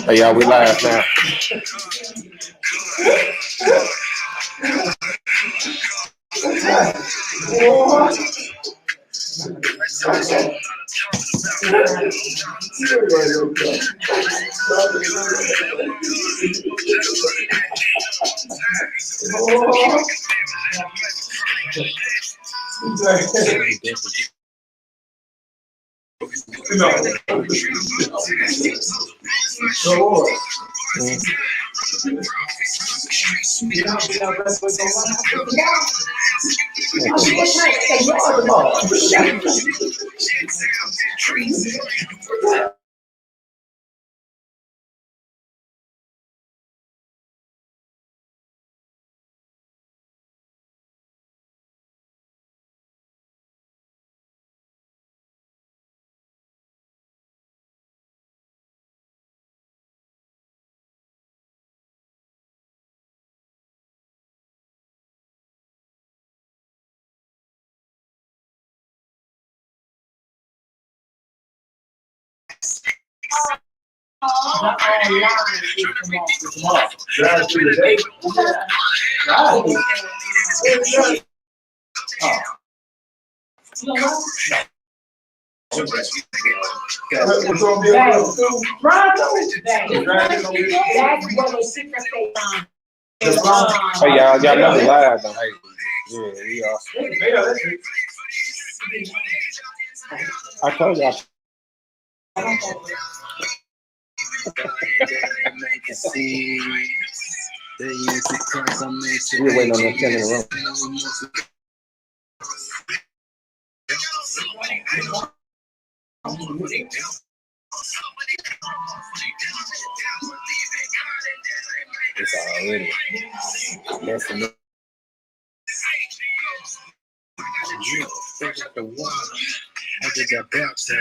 Hey, y'all, we live now. Hey, y'all know we live though. Hey, yeah, we are. I told y'all. We're waiting on that 10 in a row. It's already messing up. I just got baptized.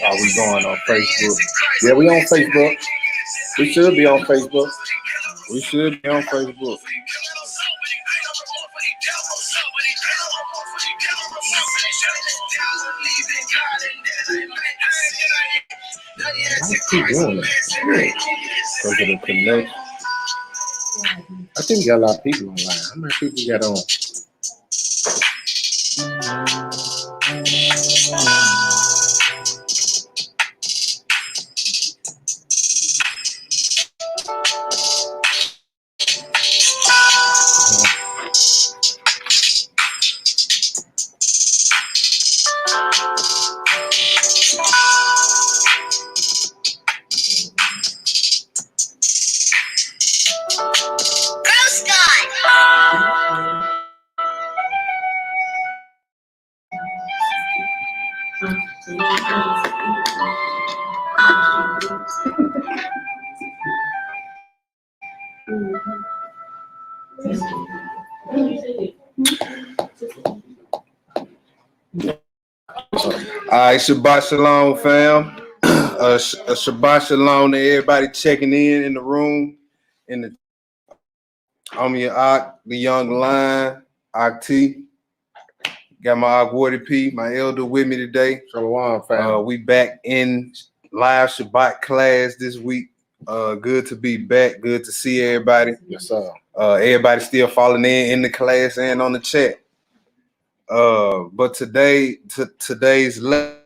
Are we going on Facebook? Yeah, we on Facebook. We should be on Facebook. We should be on Facebook. I keep doing that. Because of the connection. I think we got a lot of people online. How many people we got on? All right, Shabbat Shalom, fam. Shabbat Shalom to everybody checking in the room. I'm your Ak, the young lion, Ak T. Got my Ak Wardy P, my elder with me today. Shalom, fam. We back in live Shabbat class this week. Good to be back. Good to see everybody. Yes, sir. Everybody still falling in the class and on the chat. But today's lesson,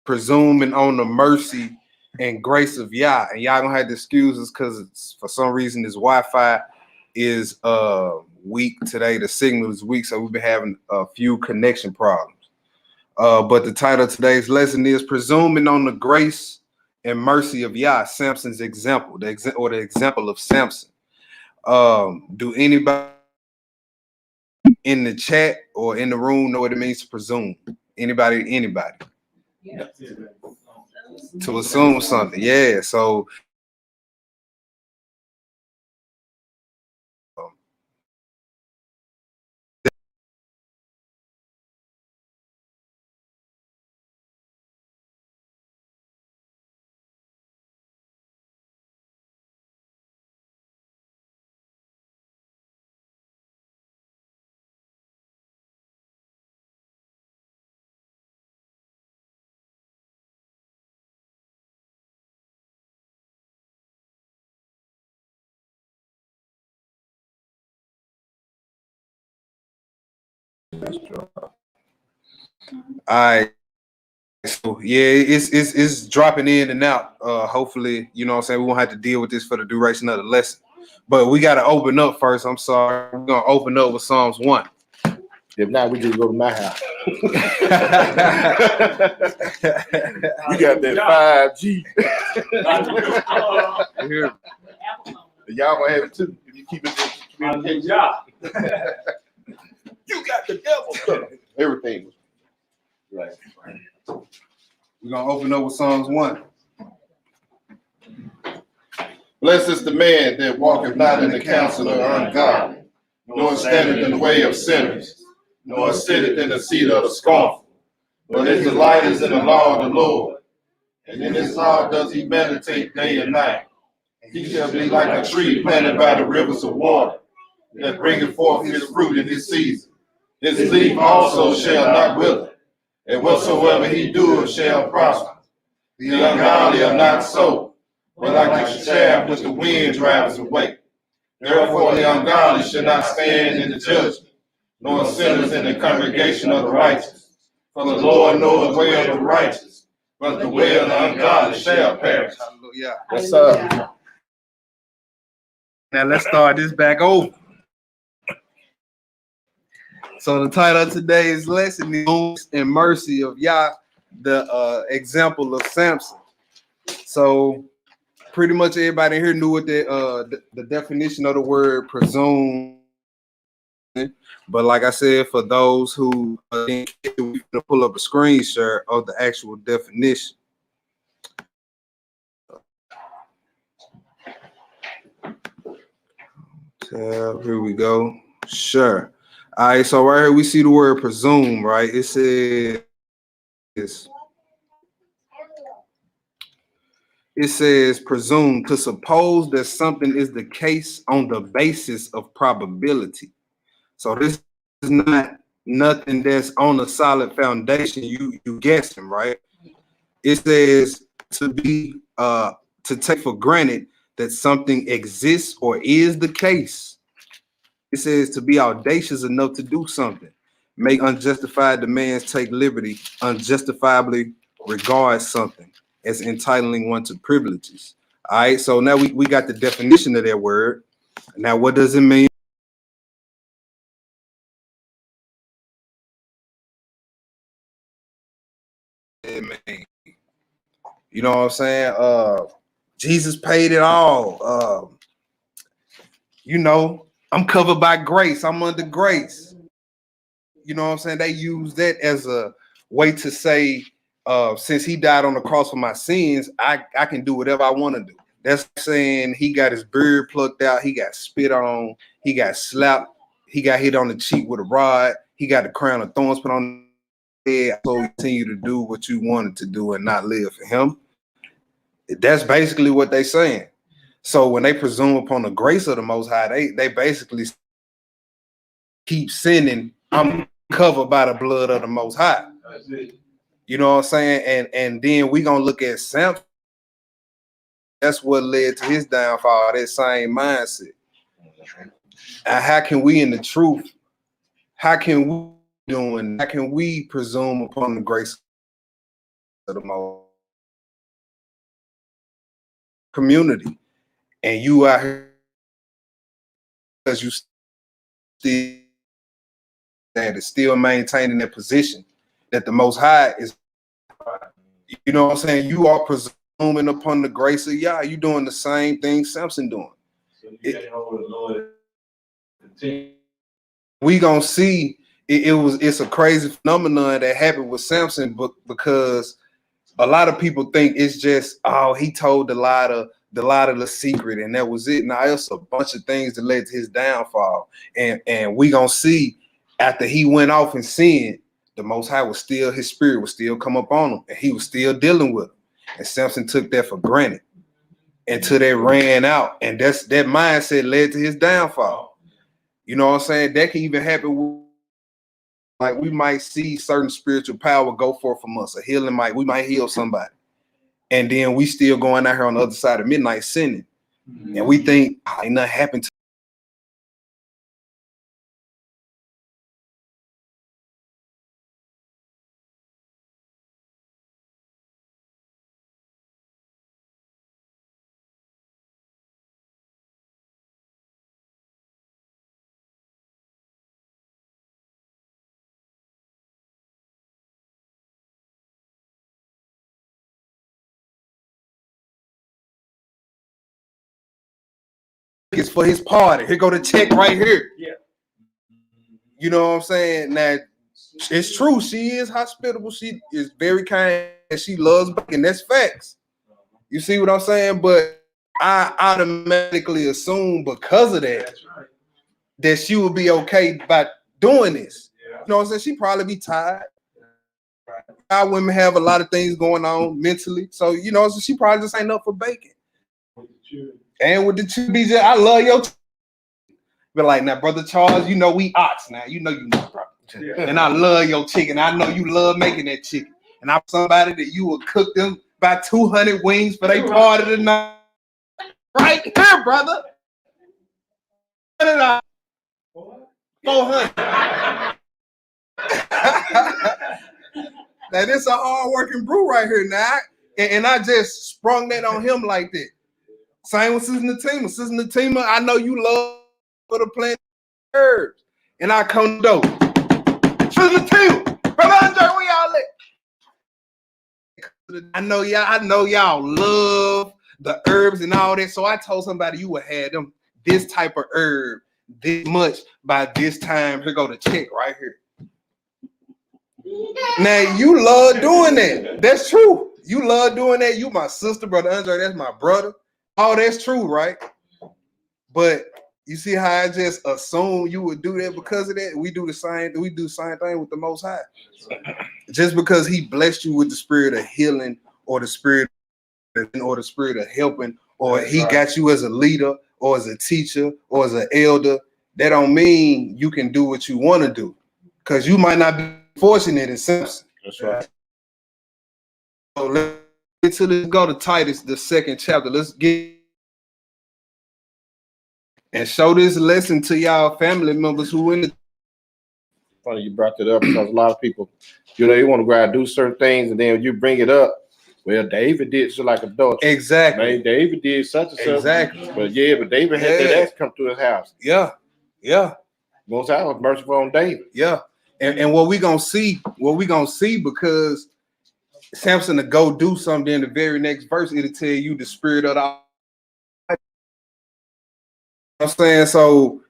presuming on the mercy and grace of Yah, and y'all gonna have to excuse us because for some reason this Wi-Fi is weak today. The signal is weak, so we've been having a few connection problems. But the title of today's lesson is Presuming on the Grace and Mercy of Yah, Samson's example, the example of Samson. Do anybody in the chat or in the room know what it means to presume? Anybody? Yeah. To assume something. Yeah. So I so yeah, it's dropping in and out. Hopefully, you know what I'm saying, we won't have to deal with this for the duration of the lesson. But we gotta open up first. I'm sorry. We're gonna open up with Psalms 1. If not, we just go to my house. We got that 5G. Here. Y'all gonna have it too if you keep it in communication. You got the devil stuff. Everything. Right. We're gonna open up with Psalms 1. Blessed is the man that walketh not in the counsel of the ungodly, nor standeth in the way of sinners, nor sitteth in the seat of the scornful. But his delight is in the law of the Lord, and in his law does he meditate day and night. He shall be like a tree planted by the rivers of water, that bringeth forth his fruit in his season. His leaf also shall not wither, and whatsoever he doeth shall prosper. The ungodly are not so, but like the chaff which the wind drives away. Therefore the ungodly shall not stand in the judgment, nor sinners in the congregation of the righteous. For the Lord knoweth the way of the righteous, but the way of the ungodly shall perish. Hallelujah. Yes, sir. Now let's start this back over. So the title of today's lesson is Grace and Mercy of Yah, the example of Samson. So pretty much everybody here knew what the definition of the word presume. But like I said, for those who didn't get it, we're gonna pull up a screen share of the actual definition. Here we go. Sure. All right, so right here we see the word presume, right? It says presume, to suppose that something is the case on the basis of probability. So this is not nothing that's on a solid foundation. You guessing, right? It says to be to take for granted that something exists or is the case. It says to be audacious enough to do something, make unjustified demands, take liberty, unjustifiably regard something as entitling one to privileges. All right, so now we got the definition of that word. Now, what does it mean? You know what I'm saying? Jesus paid it all. You know, I'm covered by grace. I'm under grace. You know what I'm saying? They use that as a way to say, since he died on the cross for my sins, I can do whatever I want to do. That's saying he got his beard plucked out, he got spit on, he got slapped, he got hit on the cheek with a rod, he got the crown of thorns put on his head, so continue to do what you wanted to do and not live for him. That's basically what they're saying. So when they presume upon the grace of the Most High, they basically keep sinning. I'm covered by the blood of the Most High. You know what I'm saying? And then we gonna look at Samson. That's what led to his downfall, that same mindset. And how can we in the truth, how can we presume upon the grace of the Most community? And you out here because you still that is still maintaining that position that the Most High is. You know what I'm saying? You are presuming upon the grace of Yah. You doing the same thing Samson doing. So you can't hold the Lord. We gonna see it's a crazy phenomenon that happened with Samson, but because a lot of people think it's just, oh, he told the secret and that was it. Now it's a bunch of things that led to his downfall, and we gonna see after he went off and sinned, the Most High was still, his spirit was still come up on him, and he was still dealing with him. And Samson took that for granted until they ran out, and that mindset led to his downfall. You know what I'm saying? That can even happen with, like, we might see certain spiritual power go forth from us. A healing we might heal somebody. And then we still going out here on the other side of midnight sinning. And we think, ain't nothing happened to it's for his party. Here go the check right here. Yeah. You know what I'm saying? Now, it's true. She is hospitable. She is very kind. And she loves bacon. That's facts. You see what I'm saying? But I automatically assume because of that, right, that she will be okay by doing this. Yeah. You know what I'm saying? She probably be tired. Right. Our women have a lot of things going on mentally. So, you know, so she probably just ain't up for bacon. And with the two BJ, I love your but like, now, Brother Charles, you know we ox now. You know, bro. Yeah. And I love your chicken. I know you love making that chicken. And I'm somebody that you will cook them by 200 wings for they part of the night. Right here, brother. 400. Now, this a hard-working brew right here now. And I just sprung that on him like that. Same with Sister Natima. Sister Natima, I know you love for the plant herbs. And I come dope. Sister Natima, Brother Andre, where y'all at? I know y'all love the herbs and all that. So I told somebody you would have them this type of herb this much by this time. Here go the check right here. Now you love doing that. That's true. You love doing that. You my sister, Brother Andre. That's my brother. Oh, that's true, right? But you see how I just assume you would do that because of that? We do the same thing with the Most High. Just because he blessed you with the spirit of healing or the spirit of helping, or he got you as a leader or as a teacher or as an elder, that don't mean you can do what you want to do. Because you might not be fortunate in Samson. That's right. So let's go to Titus, the 2nd chapter. Let's get and show this lesson to y'all family members who in the. Funny you brought that up because a lot of people, you know, they want to go out and do certain things, and then when you bring it up, well, David did so like adultery. Exactly. Man, David did such and such. Exactly. But David had that axe come to his house. Yeah. Most High was merciful on David. Yeah. And what we gonna see, because Samson to go do something in the very next verse, it'll tell you the spirit of the. I'm saying, so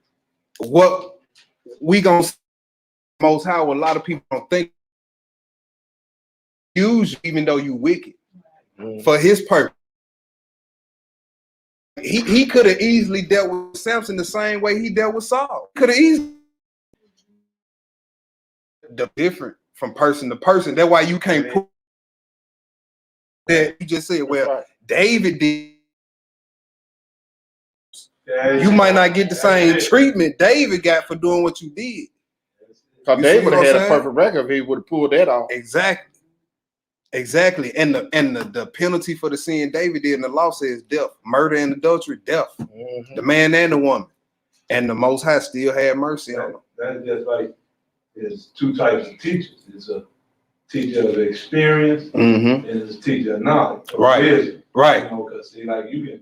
what we gonna see Most High, what a lot of people don't think, use you even though you wicked for his purpose. He could have easily dealt with Samson the same way he dealt with Saul. Could have easily different from person to person. That's why you can't put that. You just said, well, right. David did. You might not get the same treatment David got for doing what you did. Because David would have had a perfect record if he would have pulled that off. Exactly. And the penalty for the sin David did in the law says death, murder and adultery, death. Mm-hmm. The man and the woman. And the Most High still had mercy on them. That's just like there's two types of teachers. It's a teacher of experience and it's a teacher of knowledge. Right. Vision. Right. You know, because like you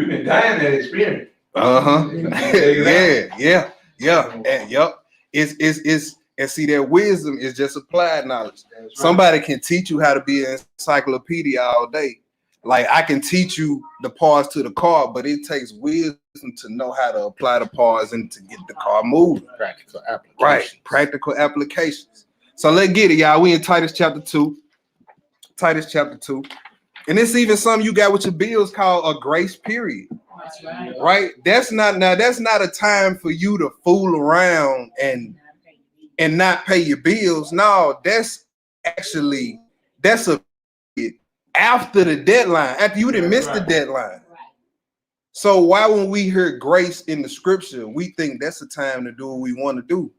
can die in that experience. Yeah. Yeah, and yep. It's and see that wisdom is just applied knowledge. That's right. Somebody can teach you how to be an encyclopedia all day. Like I can teach you the parts to the car, but it takes wisdom to know how to apply the parts and to get the car moving. Practical application. Right, practical applications. So let's get it, y'all. We in Titus chapter 2. Titus chapter 2. And it's even something you got with your bills called a grace period. That's right. Right? That's not a time for you to fool around and not pay your bills. No, that's a after the deadline, after you didn't miss the deadline. So why when we hear grace in the scripture, we think that's the time to do what we want to do?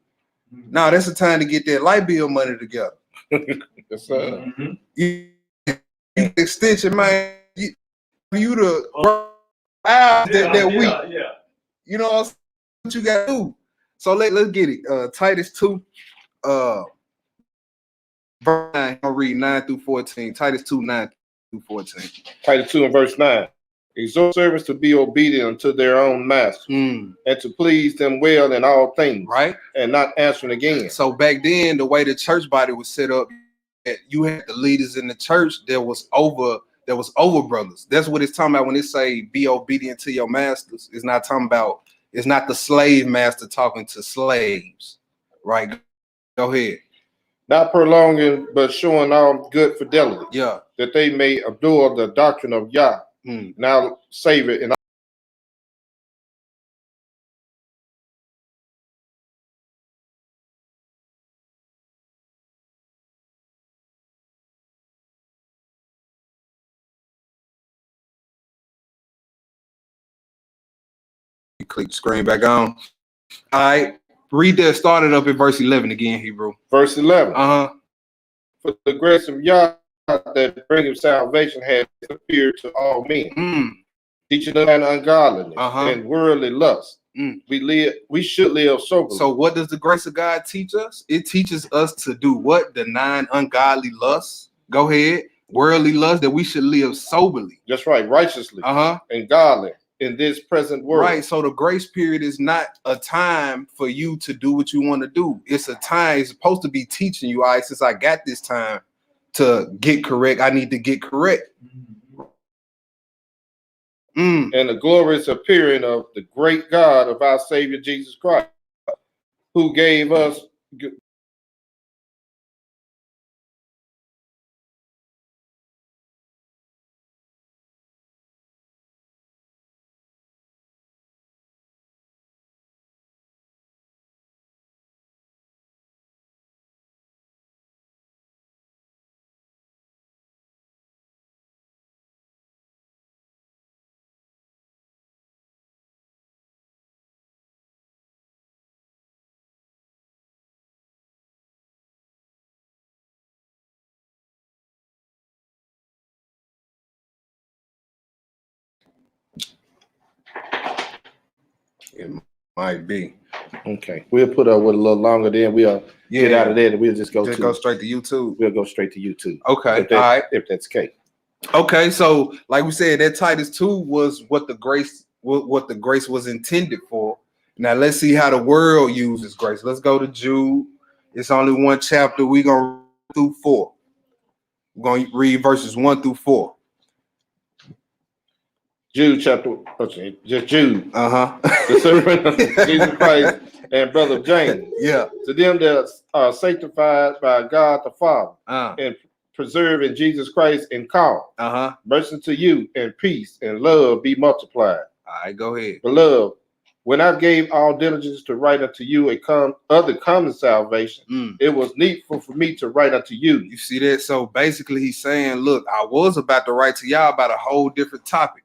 No, that's the time to get that light bill money together. Yes, sir. Mm-hmm. You extension, man. You the that week. Yeah. You know what you gotta do. So let's get it. Titus 2, verse 9. I'll read 9 through 14. Titus 2, 9 through 14. Titus 2 and verse 9. Exhort servants to be obedient unto their own master, and to please them well in all things, Right? and not answering again. So back then, the way the church body was set up, you had the leaders in the church that was over brothers. That's what it's talking about when it say be obedient to your masters. It's not talking about, it's not the slave master talking to slaves. Right? Go ahead. Not prolonging, but showing all good fidelity, Yeah. that they may adore the doctrine of Yah, now Savior in You click the screen back on. All right. Read that, started up in verse 11 again, Hebrew. verse 11. Uh-huh. For the grace of Yah that bringeth salvation has appeared to all men, teaching them ungodliness and worldly lust. We should live soberly. So what does the grace of God teach us? It teaches us to do what? The 9 ungodly lusts. Go ahead. Worldly lust, that we should live soberly. That's right, righteously and godly in this present world. Right. So the grace period is not a time for you to do what you want to do. It's a time, it's supposed to be teaching you, all right, since I got this time to get correct, I need to get correct. And the glorious appearing of the great God of our Savior Jesus Christ, who gave us It might be. Okay. We'll put up with a little longer, then we'll get out of there and we'll just go straight to YouTube. We'll go straight to YouTube. Okay. All right. If that's okay. Okay, so like we said, that Titus 2 was what the grace was intended for. Now let's see how the world uses grace. Let's go to Jude. It's only one chapter. We're gonna read through 4. We're gonna read verses 1 through 4. Jude chapter, just Jude. The servant of Jesus Christ and brother James. Yeah. To them that are sanctified by God the Father and preserved in Jesus Christ and called. Mercy to you and peace and love be multiplied. All right, go ahead. Beloved, when I gave all diligence to write unto you other common salvation, it was needful for me to write unto you. You see that? So basically he's saying, look, I was about to write to y'all about a whole different topic.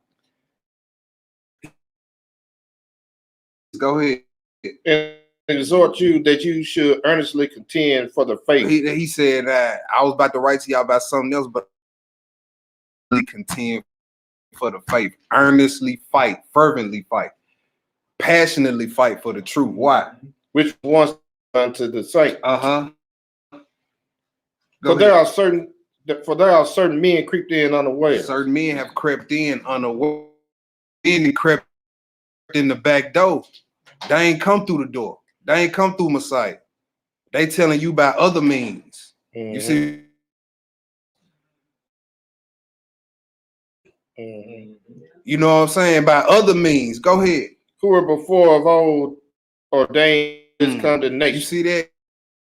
Go ahead. And exhort you that you should earnestly contend for the faith. He said that I was about to write to y'all about something else, but contend for the faith. Earnestly fight, fervently fight, passionately fight for the truth. Why? Which wants unto the saint. So there are certain men creeped in unaware. Certain men have crept in unaware. And crept in the back door. They ain't come through the door. They ain't come through Messiah. They telling you by other means. You see, you know what I'm saying? By other means. Go ahead. Who were before of old ordained this condemnation. You see that?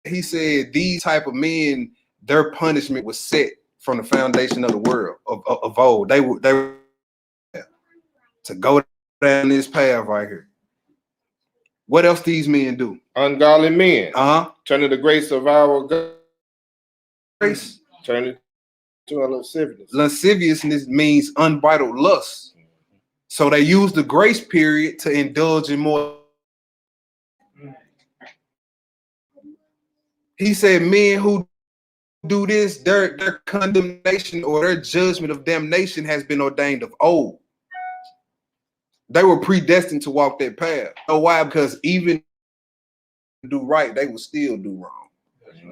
He said these type of men, their punishment was set from the foundation of the world of old. They were to go down this path right here. What else these men do? Ungodly men. Turning the grace of our God. Grace. Turn it to a lasciviousness. Lasciviousness means unbridled lust. So they use the grace period to indulge in more. He said men who do this, their condemnation or their judgment of damnation has been ordained of old. They were predestined to walk that path. You know why? Because even do right, they will still do wrong.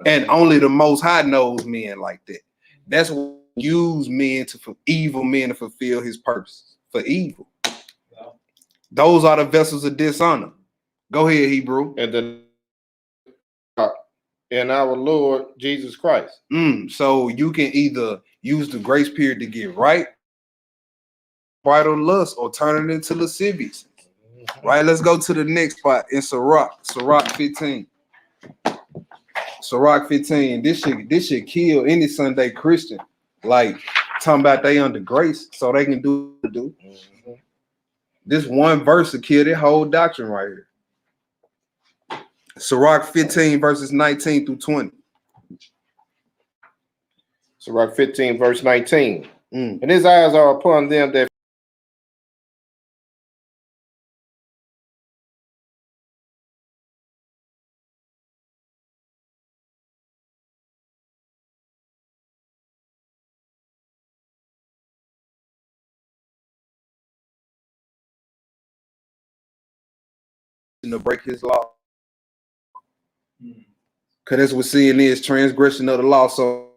And only the Most High knows men like that. That's what use men for evil men to fulfill his purpose for evil. Those are the vessels of dishonor. Go ahead, Hebrew. And our Lord Jesus Christ. So you can either use the grace period to get right, bridle lust, or turn it into lasciviousness. Right, let's go to the next spot in Sirach 15. Sirach 15. This should kill any Sunday Christian. Like talking about they under grace, so they can do what they do. This one verse will kill their whole doctrine right here. Sirach 15 verses 19 through 20. Sirach 15 verse 19. And his eyes are upon them that to break his law. Because that's what sin is, transgression of the law. So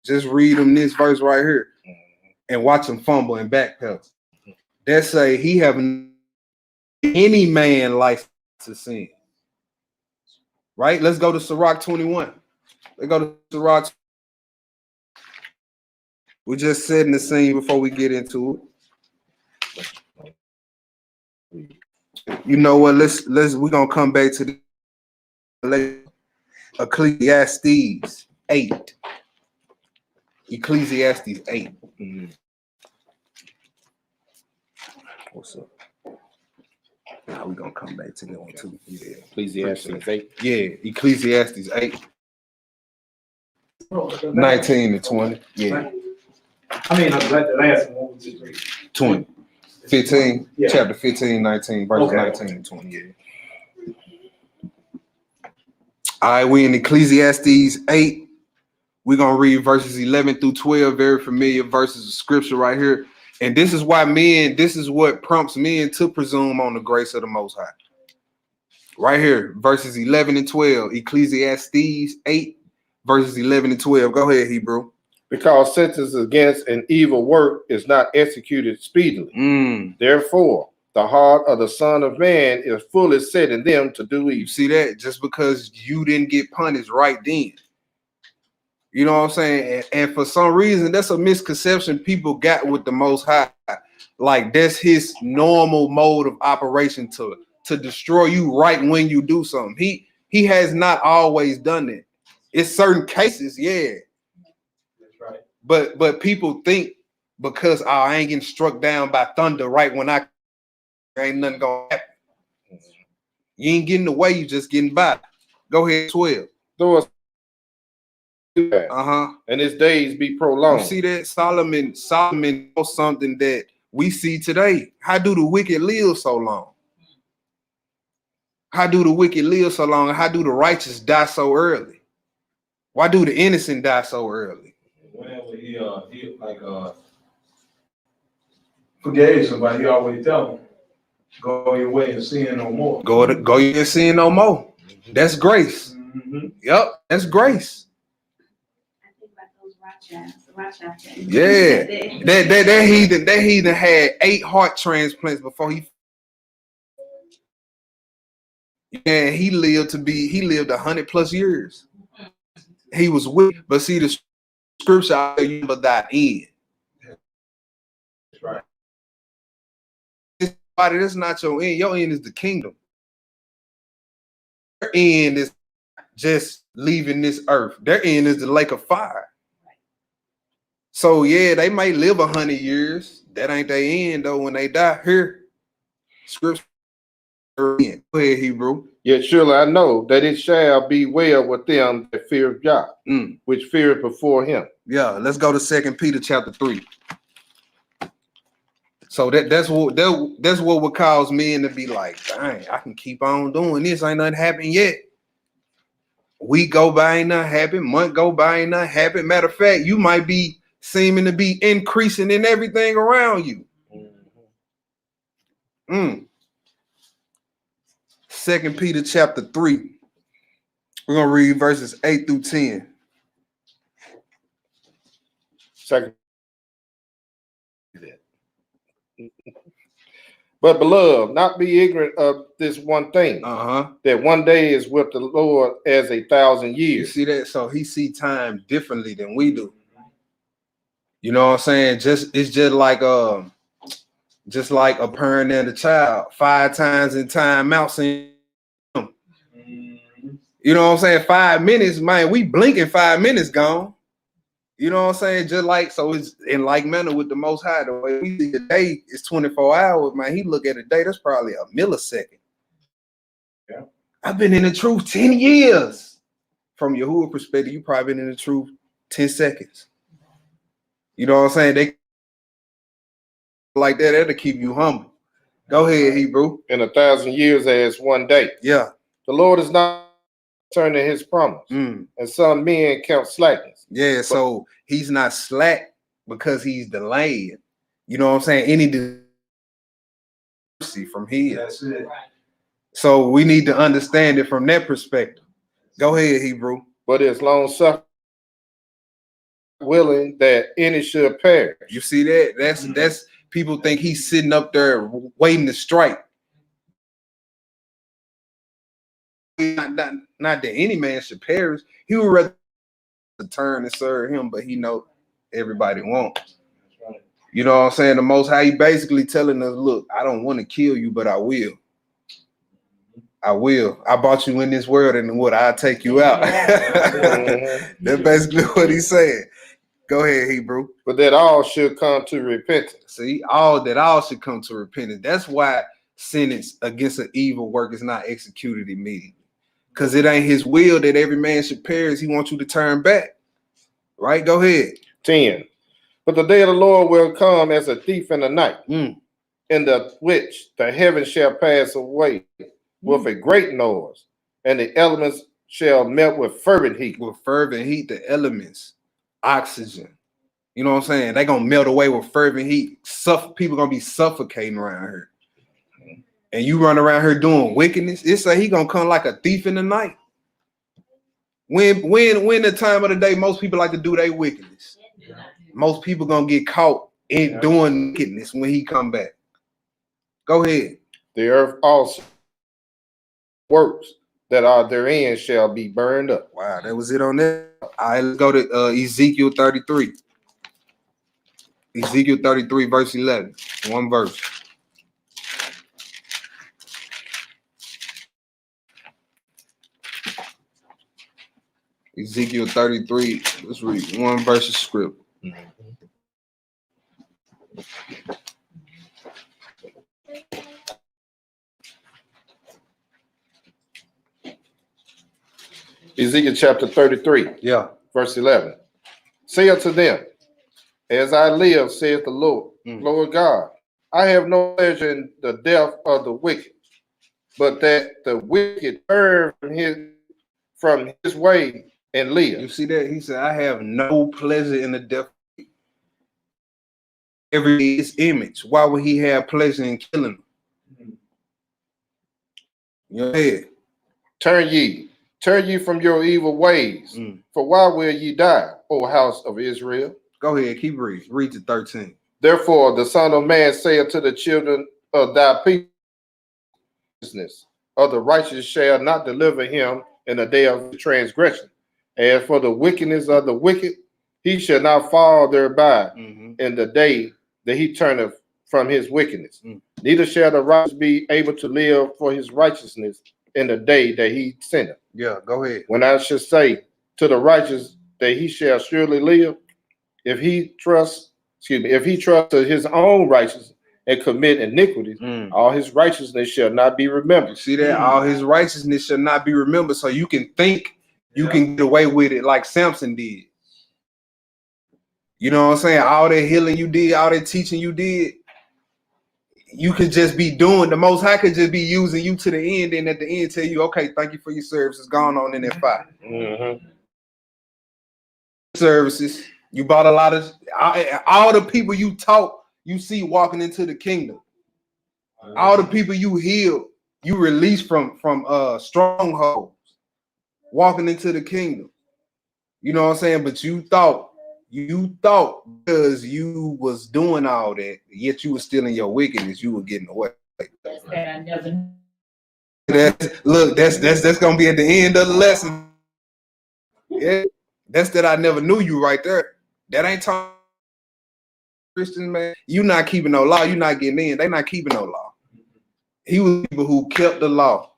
just read them this verse right here and watch them fumble and backpedal. That say he have any man license to sin. Right? Let's go to Sirach 21. Let's go to Sirach. We're just setting the scene before we get into it. You know what? We're gonna come back to the Ecclesiastes 8. Ecclesiastes 8. What's up? Now we're gonna come back to that one too. Yeah. Ecclesiastes 8. Yeah, Ecclesiastes 8. 19 to 20. Yeah. I mean, the last one, 1, 2, 3. 20. 15, yeah. Chapter 15, 19, verses Okay. 19 and 20. Yeah. All right, we in Ecclesiastes 8. We're gonna read verses 11 through 12, very familiar verses of scripture right here. And this is what prompts men to presume on the grace of the Most High. Right here, verses 11 and 12, Ecclesiastes 8, verses 11 and 12. Go ahead, Hebrew. Because sentence against an evil work is not executed speedily. Therefore, the heart of the Son of Man is fully set in them to do evil. You see that? Just because you didn't get punished right then. You know what I'm saying? And for some reason, that's a misconception people got with the Most High. Like that's his normal mode of operation to destroy you right when you do something. He has not always done that. It's certain cases, yeah. That's right. But people think because I ain't getting struck down by thunder right when ain't nothing gonna happen. You ain't getting away, you just getting by. Go ahead, 12. And his days be prolonged. You see that? Solomon knows something that we see today. How do the wicked live so long? How do the wicked live so long? How do the righteous die so early? Why do the innocent die so early? Whenever he forgave somebody, he always tell them, go your way and sin no more. Go and sin no more. That's grace. Yep, that's grace. Yeah, that heathen had 8 heart transplants before he. And he lived 100+ years. He was with, but see the scripture, I tell you, but that end. That's right. That's not your end. Your end is the kingdom. Their end is just leaving this earth. Their end is the lake of fire. So yeah, they might live 100 years. That ain't their end though. When they die here, scripture. Go ahead, Hebrew. Yet surely I know that it shall be well with them that fear of Jah, which feareth before him. Yeah, let's go to 2 Peter chapter 3. So that's what would cause men to be like, dang, I can keep on doing this. Ain't nothing happened yet. Week go by, ain't nothing happened. Month go by, ain't nothing happened. Matter of fact, you might be seeming to be increasing in everything around you. 2 Peter chapter 3. We're gonna read verses 8 through 10. Second. But beloved, not be ignorant of this one thing, that one day is with the Lord as 1,000 years. You see that? So he see time differently than we do. You know what I'm saying? It's just like a parent and a child. 5 times in time out seeing them. You know what I'm saying? 5 minutes, man. We blinking 5 minutes gone. You know what I'm saying? Just like, so it's in like manner with the Most High. The way we see a day is 24 hours, man. He look at a day, that's probably a millisecond. Yeah. I've been in the truth 10 years. From Yahuwah perspective, you probably been in the truth 10 seconds. You know what I'm saying? They like that'll keep you humble. Go ahead, Hebrew. In 1,000 years as one day. Yeah. The Lord is not turning his promise. And some men count slackness. Yeah, so he's not slack because he's delayed. You know what I'm saying? Any mercy from his. That's it. So we need to understand it from that perspective. Go ahead, Hebrew. But it's long suffering, willing that any should perish. You see that? That's people think he's sitting up there waiting to strike. Not that any man should perish. He would rather turn and serve him, but he know everybody won't. Right. You know what I'm saying? The Most High, he basically telling us, look, I don't want to kill you, but I will. I will. I brought you in this world, and what? I'll take you out. That's basically what he's saying. Go ahead, Hebrew. But that all should come to repentance. See, all should come to repentance. That's why sentence against an evil work is not executed immediately. Because it ain't his will that every man should perish. He wants you to turn back. Right? Go ahead. 10. But the day of the Lord will come as a thief in the night, in the which the heavens shall pass away with a great noise, and the elements shall melt with fervent heat. With fervent heat, the elements, oxygen. You know what I'm saying? They're going to melt away with fervent heat. People going to be suffocating around here. And you run around here doing wickedness. It's like he going to come like a thief in the night. When the time of the day most people like to do their wickedness. Most people going to get caught in doing wickedness when he come back. Go ahead. The earth also works that are therein shall be burned up. Wow, that was it on that. All right, let's go to Ezekiel 33. Ezekiel 33, verse 11. One verse. Ezekiel 33. Let's read one verse of script. Ezekiel chapter 33. Yeah. Verse 11. Say unto them, as I live, saith the Lord, Lord God, I have no pleasure in the death of the wicked, but that the wicked turn from his way and live. You see that? He said, I have no pleasure in the death. Every his image. Why would he have pleasure in killing him? Your head. Turn ye from your evil ways. For why will ye die, O house of Israel? Go ahead, keep reading. Read to 13. Therefore, the Son of Man saith to the children of thy people, of the righteous shall not deliver him in the day of transgression. As for the wickedness of the wicked, he shall not fall thereby in the day that he turneth from his wickedness. Neither shall the righteous be able to live for his righteousness in the day that he sinneth. Yeah, go ahead. When I should say to the righteous that he shall surely live, if he trusts to his own righteousness and commit iniquities, all his righteousness shall not be remembered. You see that? All his righteousness shall not be remembered. So you can think you can get away with it like Samson did. You know what I'm saying? All that healing you did, all that teaching you did, you could just be doing. The Most High could just be using you to the end, and at the end tell you, okay, thank you for your services. Gone on in that fire. Services. You bought a lot of all the people you taught, you see walking into the kingdom. All the people you healed, you released from strongholds, walking into the kingdom. You know what I'm saying? But you thought because you was doing all that, yet you were still in your wickedness, you were getting away. That's that I never. That's gonna be at the end of the lesson. Yeah, that's that I never knew you right there. That ain't talking Christian, man. You not keeping no law. You not getting in. They not keeping no law. He was people who kept the law,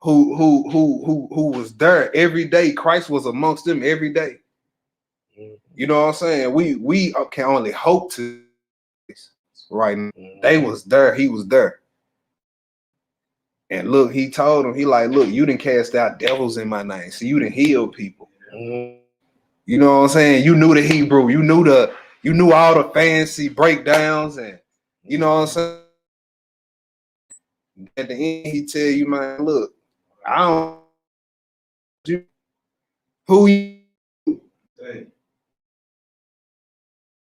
who was there every day. Christ was amongst them every day. You know what I'm saying? We can only hope to right now. They was there. He was there. And look, he told him, he like, look, you didn't cast out devils in my name. So you didn't heal people. You know what I'm saying? You knew the Hebrew. You knew all the fancy breakdowns, and you know what I'm saying? At the end, he tell you, man, look, I don't who you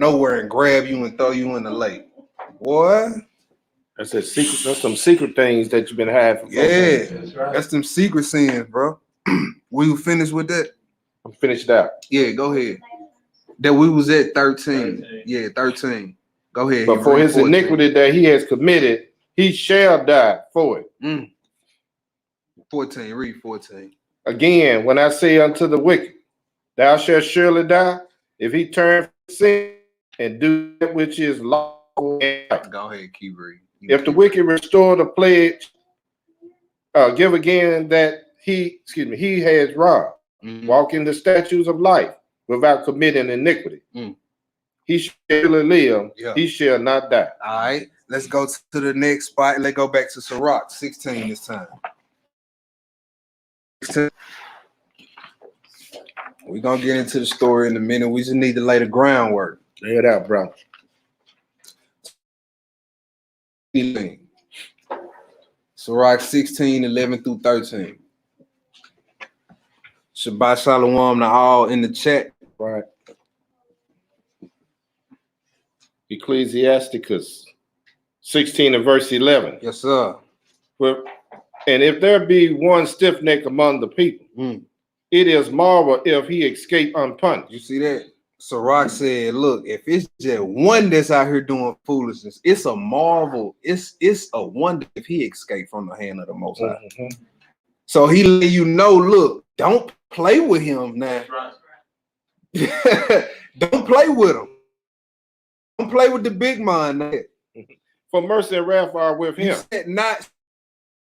nowhere and grab you and throw you in the lake. Boy. That's a secret. That's some secret things that you've been having. Yeah, that's them secret sins, bro. We finished with that. I'm finished out. Yeah, go ahead. That we was at 13. Yeah, 13. Go ahead. But for his 14. Iniquity that he has committed, he shall die for it. 14. Read 14. Again, when I say unto the wicked, thou shalt surely die, if he turn from sin and do that which is lawful and right. Go ahead, keep reading. If the wicked restore the pledge, give again that he has robbed, walk in the statutes of life without committing iniquity. He shall live, he shall not die. All right, let's go to the next spot. Let's go back to Sirach 16 this time. We're going to get into the story in a minute. We just need to lay the groundwork. Lay it out, bro. Sirach 16, 11 through 13. Shabbat Shalom to all in the chat. Right. Ecclesiasticus 16 and verse 11. Yes, sir. And if there be one stiff neck among the people, it is marvel if he escape unpunished. You see that? Sirach said, look, if it's just one that's out here doing foolishness, it's a marvel. It's a wonder if he escaped from the hand of the Most High. So he let you know, look, don't play with him now. Don't play with him. Don't play with the big man now. For mercy and wrath are with him. He said not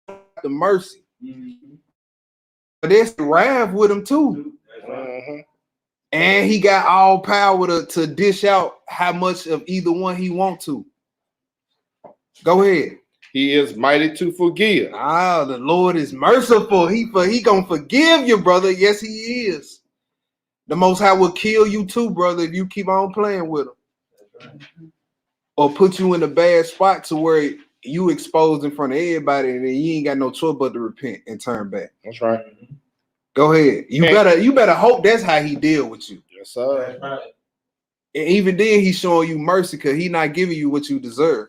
the mercy. But there's the wrath with him too. And he got all power to dish out how much of either one he want to. Go ahead. He is mighty to forgive. The Lord is merciful. He gonna forgive you, brother. Yes, he is. The Most High will kill you too, brother, if you keep on playing with him. Or put you in a bad spot to where you exposed in front of everybody, and then you ain't got no choice but to repent and turn back. That's right. Go ahead. You better hope that's how he deal with you. Yes, sir. That's right. And even then, he's showing you mercy because he's not giving you what you deserve.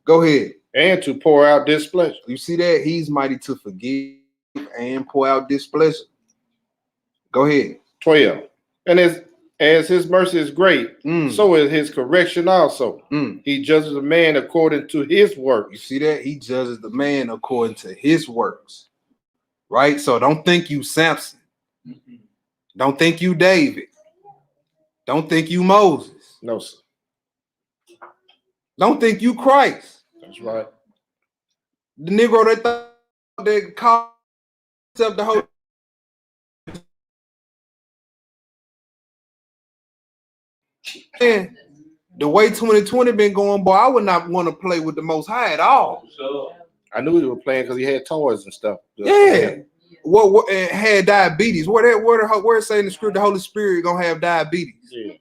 Go ahead. And to pour out displeasure. You see that? He's mighty to forgive and pour out displeasure. Go ahead. 12. And As his mercy is great, so is his correction also. He judges a man according to his works. You see that? He judges the man according to his works. Right? So don't think you Samson. Don't think you David. Don't think you Moses. No, sir. Don't think you Christ. That's right. The Negro that thought they called himself the Holy. Man, the way 2020 been going, boy, I would not want to play with the Most High at all. I knew he was playing because he had toys and stuff. Yeah. What and had diabetes. Where it say in the script the Holy Spirit gonna have diabetes? Yeah.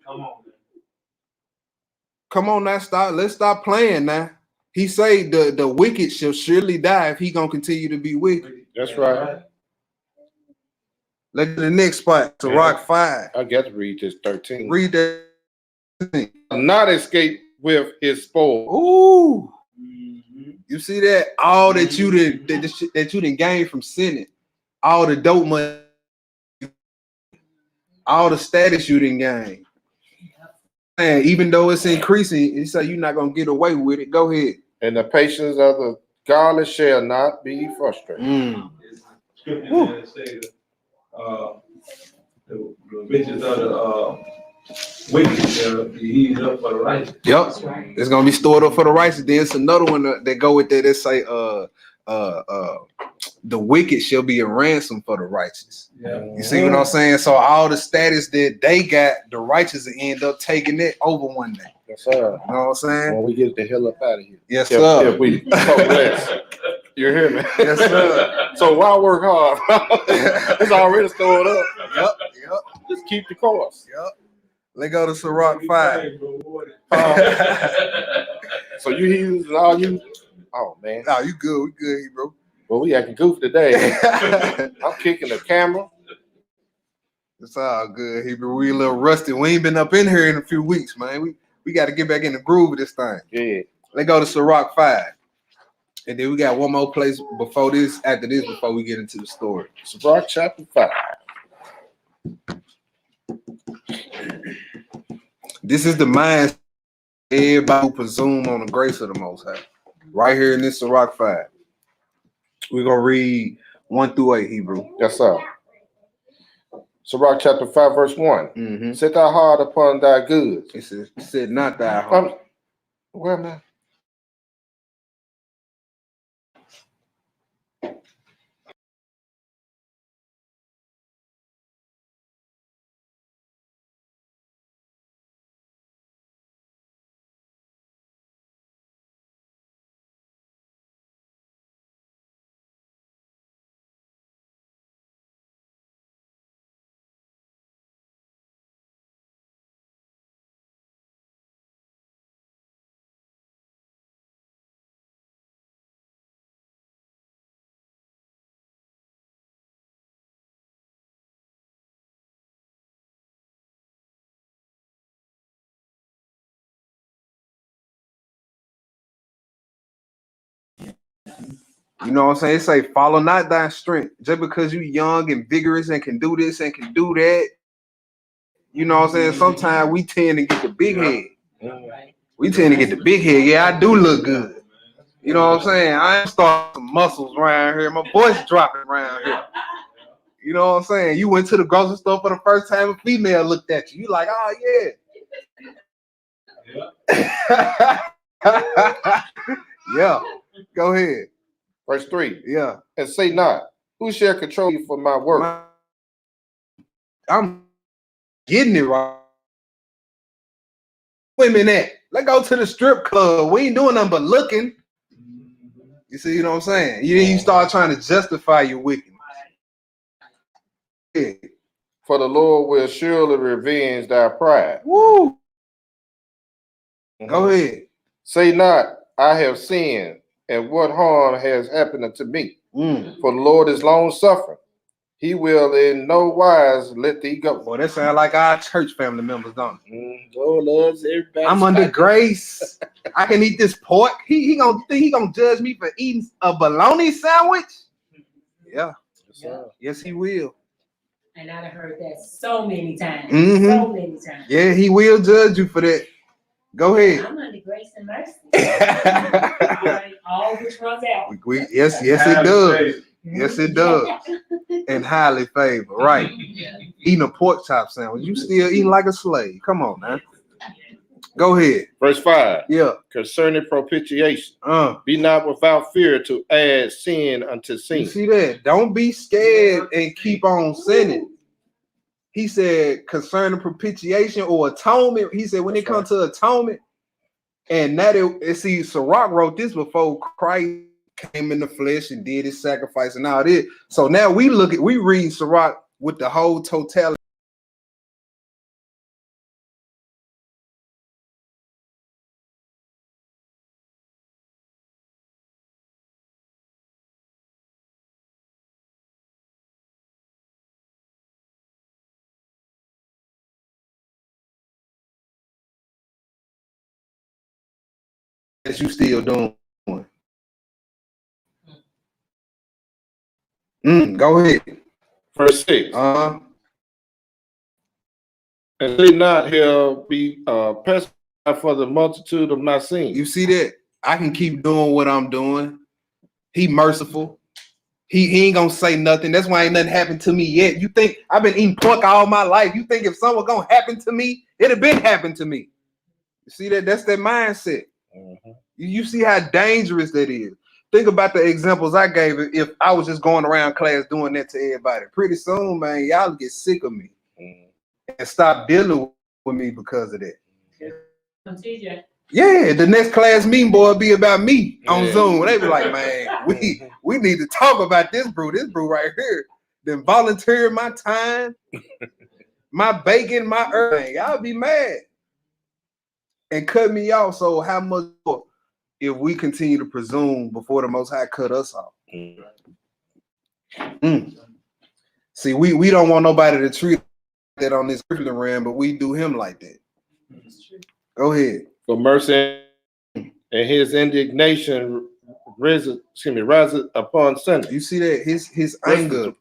Come on now, let's stop playing now. He say the wicked shall surely die if he gonna continue to be wicked. That's right. Let's go to the next spot. To Rock 5. I got to read this 13. Read that. Not escape with his spoil. Ooh. You see that? All that you didn't gain from sinning, all the dope money, all the status you didn't gain. And even though it's increasing, he said you're not gonna get away with it. Go ahead. And the patience of the godless shall not be frustrated. Scripture say the riches of the wicked shall be heaped up for the righteous. Yep, it's gonna be stored up for the righteous. Then it's another one that go with that. They say, the wicked shall be a ransom for the righteous. Yeah. You see what I'm saying? So all the status that they got, the righteous will end up taking it over one day. Yes, sir. You know what I'm saying? When we get the hell up out of here. Yes, sir. If we progress. You hear me? Yes, sir. So why work hard? It's already stored up. Yep. Just keep the course. Yep. Let's go to Sirach 5. So you heathens and all you. Oh man. No, you good. We good, bro. Well, we acting goofy today. I'm kicking the camera. It's all good, Hebrew. We a little rusty. We ain't been up in here in a few weeks, man. We got to get back in the groove of this thing. Yeah. Let's go to Sirach 5. And then we got one more place before we get into the story. Sirach chapter 5. This is the mind everybody who presume on the grace of the Most High. Right here in this Sirach 5. We're going to read 1 through 8, Hebrew. Yes, sir. Sirach chapter 5, verse 1. Mm-hmm. Set thy heart upon thy goods. It said not thy heart. Where am I? You know what I'm saying? It say, follow not thy strength. Just because you young and vigorous and can do this and can do that. You know what I'm saying? Sometimes we tend to get the big head. We tend to get the big head. Yeah, I do look good. You know what I'm saying? I am starting some muscles around here. My voice dropping around here. You know what I'm saying? You went to the grocery store for the first time, a female looked at you. You like, oh, yeah. Yeah. Go ahead. Verse 3. Yeah. And say not, who shall control you for my work? I'm getting it right. Women at. Let's go to the strip club. We ain't doing nothing but looking. You see what I'm saying? You start trying to justify your wickedness. Yeah. For the Lord will surely revenge thy pride. Woo. Go ahead. Say not, I have sinned, and what harm has happened unto me? For the Lord is long suffering. He will in no wise let thee go. Boy, that sound like our church family members, don't it? Lord loves everybody. I'm under grace. I can eat this pork. He gonna judge me for eating a bologna sandwich? Yeah. Yes, sir. Yes, he will. And I've heard that so many times. Mhm. So many times. Yeah, he will judge you for that. Go ahead. I'm under grace and mercy. Like, all which runs out. Yes, it does. Yes, it does. And highly favored, right? Eating a pork chop sandwich. You still eating like a slave. Come on, man. Go ahead. Verse 5. Yeah. Concerning propitiation. Be not without fear to add sin unto sin. You see that? Don't be scared and keep on sinning. He said concerning propitiation or atonement. He said when it comes to atonement, and that see, Sirach wrote this before Christ came in the flesh and did his sacrifice and all this. So now we read Sirach with the whole totality. That you still doing. Go ahead. Verse 6. And say not he'll be pacified for the multitude of my sins. You see that? I can keep doing what I'm doing. He merciful. He ain't gonna say nothing. That's why ain't nothing happened to me yet. You think I've been eating pork all my life? You think if something gonna happen to me, it'd have been happened to me. You see that? That's that mindset. You see how dangerous that is. Think about the examples I gave. If I was just going around class doing that to everybody, pretty soon, man, y'all get sick of me and stop dealing with me because of that. Yeah, the next class meeting boy will be about me on Zoom. They be like, man, we need to talk about this brew right here. Then volunteer my time, my bacon, my earth. Y'all be mad and cut me off. So how much more if we continue to presume before the Most High cut us off? See, we don't want nobody to treat that on this earthly realm, but we do him like that. Go ahead. For mercy and his indignation rises upon sinners. You see that? His anger.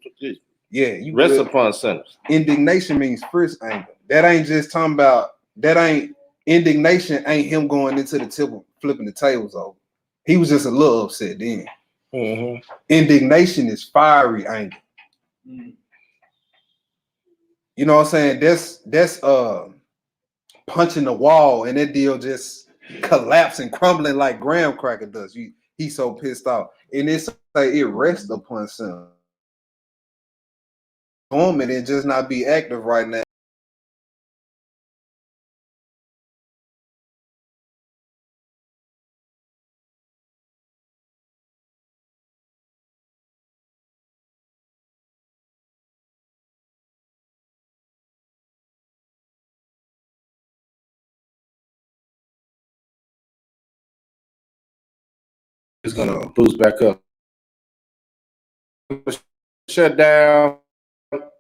Yeah, you rest upon sinners. Indignation means first anger. That ain't just talking about, indignation ain't him going into the temple, flipping the tables over. He was just a little upset then. Indignation is fiery anger. You know what I'm saying? That's punching the wall and that deal just collapsing, crumbling like graham cracker does. He's so pissed off. And it's like it rests upon some moment and just not be active right now. It's gonna boost back up. Shut down,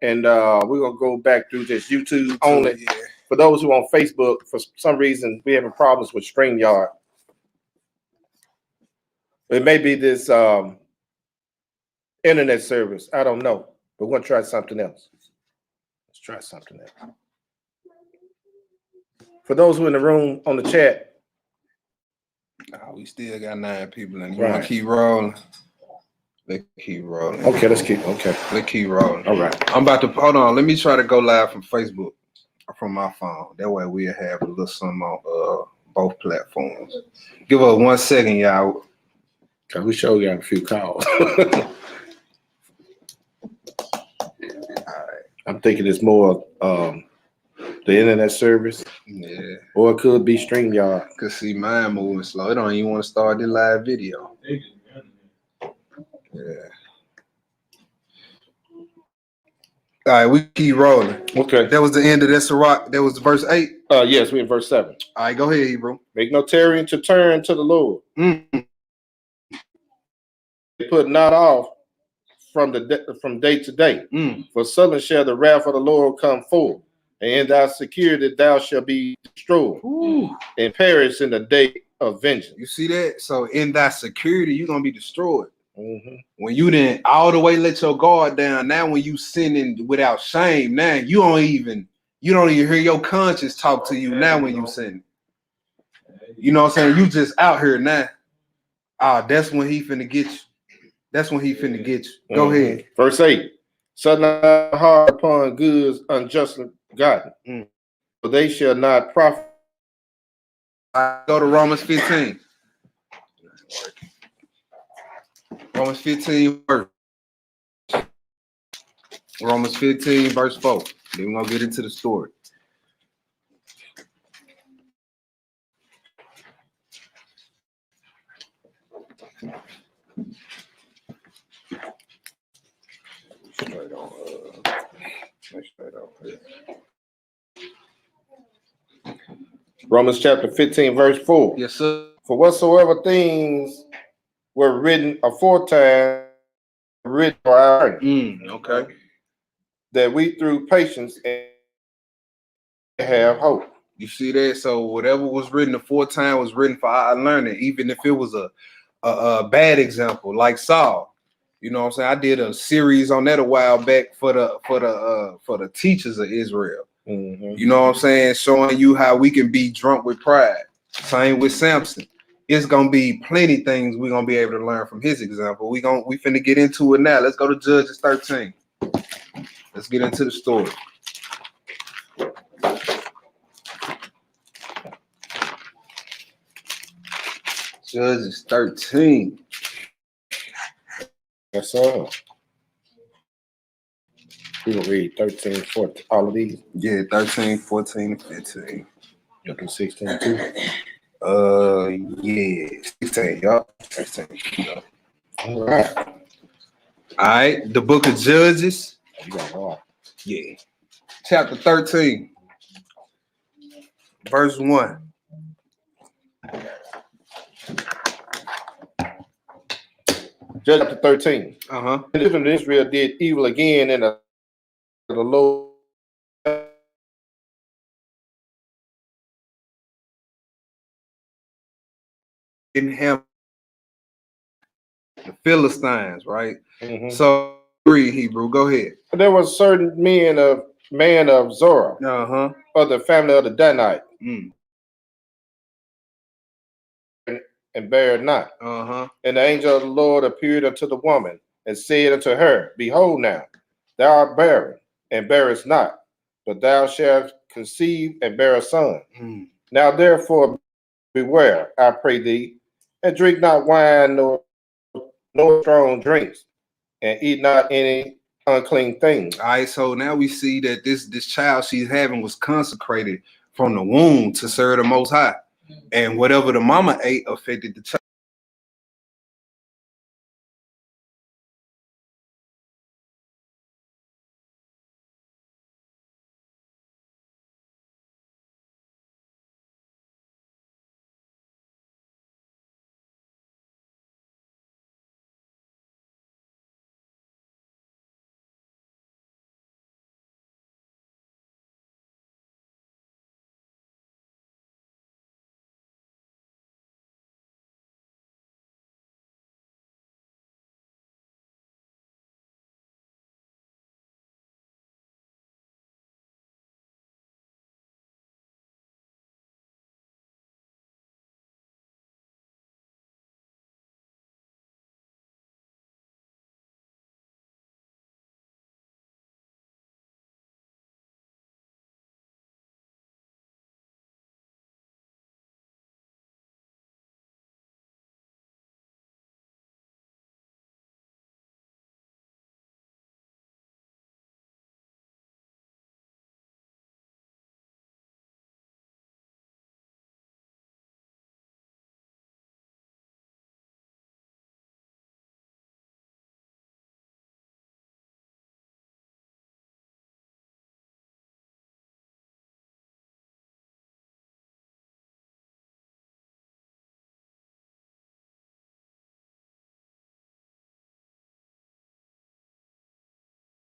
and we're gonna go back through just YouTube only. Yeah. For those who are on Facebook, for some reason we're having problems with StreamYard. It may be this internet service. I don't know, but we're gonna try something else. Let's try something else. For those who are in the room on the chat. We still got 9 people in. You want to keep rolling? Let's keep rolling. Okay, let's keep rolling. All right. I'm about to hold on. Let me try to go live from Facebook from my phone. That way we'll have a little something on both platforms. Give us 1 second, y'all. Cause we sure got a few calls. All right. I'm thinking it's more the internet service. Yeah. Or it could be StreamYard. Cause see mine moving slow. It don't even want to start the live video. Yeah. All right, we keep rolling. Okay. That was the end of that Sirach. That was verse 8. Yes, we're in verse 7. All right, go ahead, Hebrew. Make no tarrying to turn to the Lord. Put not off from day to day. For suddenly shall the wrath of the Lord come forth, and in thy security thou shalt be destroyed. And perish in the day of vengeance. You see that? So in thy security, you're gonna be destroyed. When you didn't all the way let your guard down, now when you sinning without shame, now you don't even hear your conscience talk to you now when you sin. You know what I'm saying? You just out here now. That's when he finna get you. That's when he finna get you. Go ahead. Verse 8. Set not hard upon goods unjustly gotten, for they shall not profit. Go to Romans 15. Romans 15 verse. Romans 15 verse 4. Then we're gonna get into the story. Romans chapter 15, verse 4. Yes, sir. For whatsoever things were written aforetime, written for our learning, Okay. that we through patience have hope. You see that? So whatever was written aforetime was written for our learning, even if it was a bad example, like Saul. You know what I'm saying? I did a series on that a while back for the teachers of Israel. You know what I'm saying? Showing you how we can be drunk with pride. Same with Samson. It's gonna be plenty things we're gonna be able to learn from his example. We finna get into it now. Let's go to Judges 13. Let's get into the story. Judges 13. Yes, sir. We will read 13, 14, all of these. Yeah, 13, 14, 15. You can 16 too. Yeah, 16, y'all. 16. Yup. All right. All right, the book of Judges. You got it all. Yeah. Chapter 13, verse 1. Judges chapter 13. Uh-huh. The children of Israel did evil again in the Lord. Didn't have the Philistines, right? So So read Hebrew. Go ahead. there was certain man of Zorah, Uh-huh. of the family of the Danite, and bare not. Uh-huh. And the angel of the Lord appeared unto the woman, and said unto her, Behold now, thou art barren, and bearest not, but thou shalt conceive and bear a son. Now therefore beware, I pray thee, and drink not wine nor strong drinks, and eat not any unclean thing. All right, so now we see that this child she's having was consecrated from the womb to serve the Most High, and whatever the mama ate affected the child.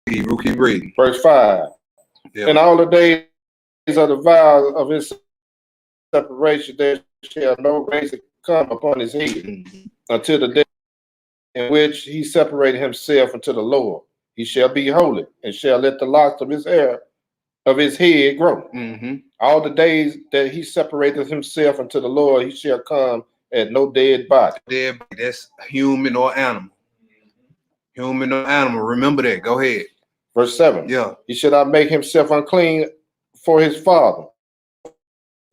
Hebrew, keep reading. Verse 5. Yeah. In all the days of the vow of his separation, there shall no razor come upon his head until the day in which he separated himself unto the Lord. He shall be holy, and shall let the locks of his hair of his head grow. All the days that he separated himself unto the Lord, he shall come at no dead body. Dead, that's human or animal. Human or animal. Remember that. Go ahead. Verse 7. Yeah. He shall not make himself unclean for his father,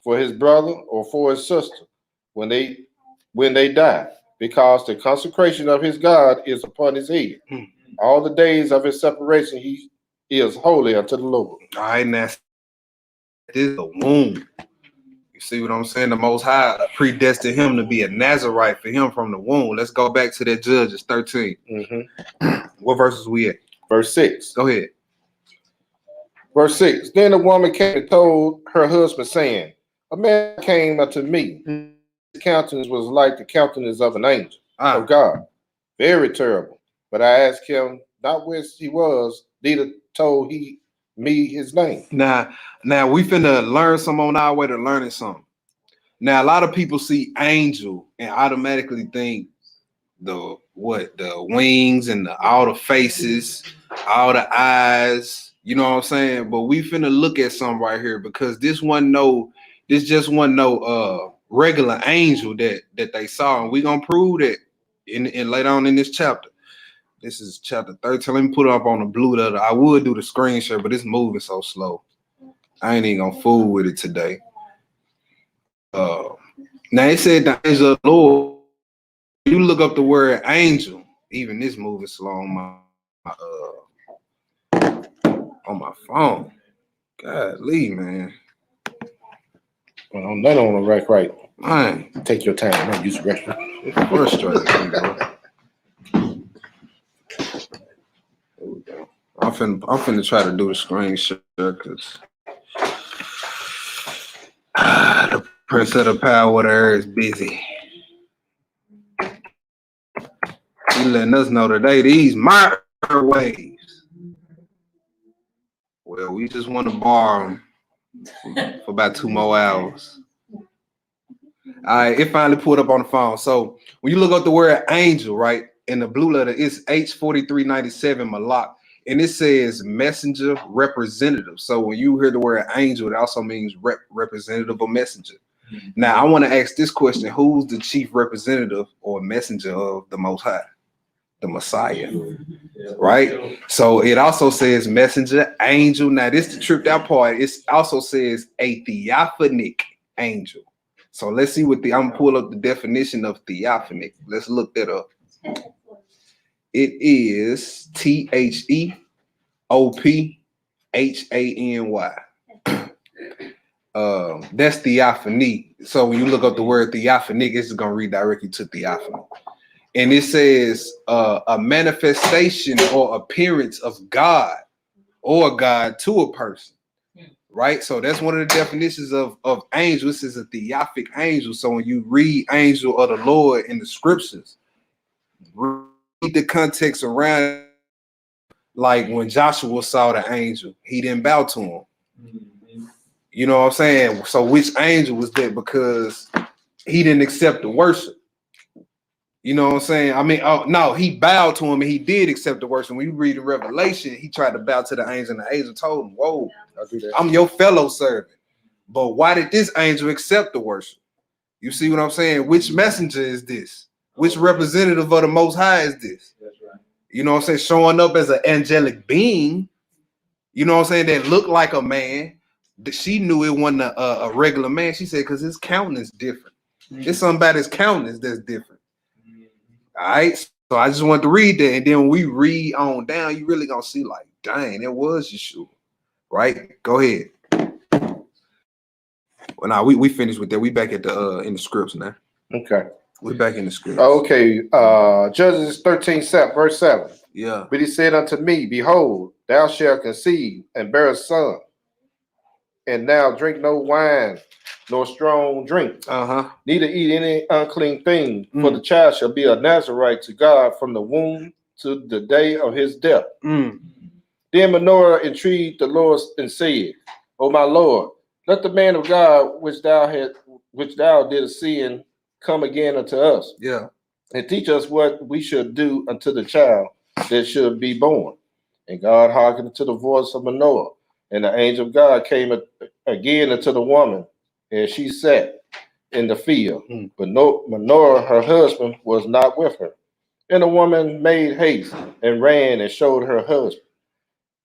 for his brother, or for his sister, when they die, because the consecration of his God is upon his head. All the days of his separation he is holy unto the Lord. All right, now this is the womb. You see what I'm saying? The Most High predestined him to be a Nazarite for him from the womb. Let's go back to that Judges 13. What verses we at? Verse 6. Go ahead. Verse 6. Then the woman came and told her husband, saying, a man came unto me. His countenance was like the countenance of an angel of God, very terrible. But I asked him not whence he was, neither told he me his name. Now we finna learn some on our way to learning something. Now, a lot of people see angel and automatically think the wings and all the faces, all the eyes, you know what I'm saying? But we finna look at something right here, because this just wasn't no regular angel that they saw, and we gonna prove that in later on in this chapter. This is chapter 13. Let me put it up on the blue letter. I would do the screen share, but it's moving so slow. I ain't even gonna fool with it today. Now it said the angel of the Lord. You look up the word angel. Even this moving slow on my phone. Golly, man. Well, that on the right. Man, take your time. Don't use the restroom. Frustrating, bro. There we go. I'm finna try to do the screen share because the Prince of the Power of the Air is busy. He letting us know today these microwaves. Well, we just want to borrow them for about 2 more hours. All right, it finally pulled up on the phone. So when you look up the word angel, right, in the blue letter, it's H4397 Malak, and it says messenger representative. So when you hear the word angel, it also means representative or messenger. Now, I want to ask this question: who's the chief representative or messenger of the Most High? The Messiah, right? So it also says messenger, angel. Now, this is the tripped out part. It also says a theophanic angel. So let's see what I'm gonna pull up the definition of theophanic. Let's look that up. It is THEOPHANY. That's theophany. So when you look up the word theophanic, it's gonna redirect you to theophany. And it says a manifestation or appearance of God or God to a person, right? So that's one of the definitions of angel. This is a theophanic angel. So when you read angel of the Lord in the scriptures, read the context around it. Like when Joshua saw the angel, he didn't bow to him. You know what I'm saying? So which angel was that? Because he didn't accept the worship. You know what I'm saying? I mean, oh no, he bowed to him and he did accept the worship. When you read in Revelation, he tried to bow to the angel, and the angel told him, whoa, I'm your fellow servant. But why did this angel accept the worship? You see what I'm saying? Which messenger is this? Which representative of the Most High is this? That's right. You know what I'm saying? Showing up as an angelic being, you know what I'm saying, that looked like a man. She knew it wasn't a regular man. She said, because his countenance different. It's something about his countenance that's different. All right, so I just wanted to read that, and then when we read on down, you really gonna see like, dang, it was Yeshua, right? Go ahead. Well, now we finished with that. We back at the in the scripts now. Okay, we back in the scripts. Okay, Judges 13, verse 7. Yeah. But he said unto me, behold, thou shalt conceive and bear a son, and now drink no wine nor strong drink, neither eat any unclean thing, for the child shall be a Nazarite to God from the womb to the day of his death. Then Manoah entreated the Lord and said, O my Lord, let the man of God which thou didst send come again unto us. Yeah. and teach us what we should do unto the child that should be born. And God hearkened to the voice of Manoah, and the angel of God came again unto the woman, and she sat in the field. But Manoah, her husband, was not with her. And the woman made haste and ran and showed her husband,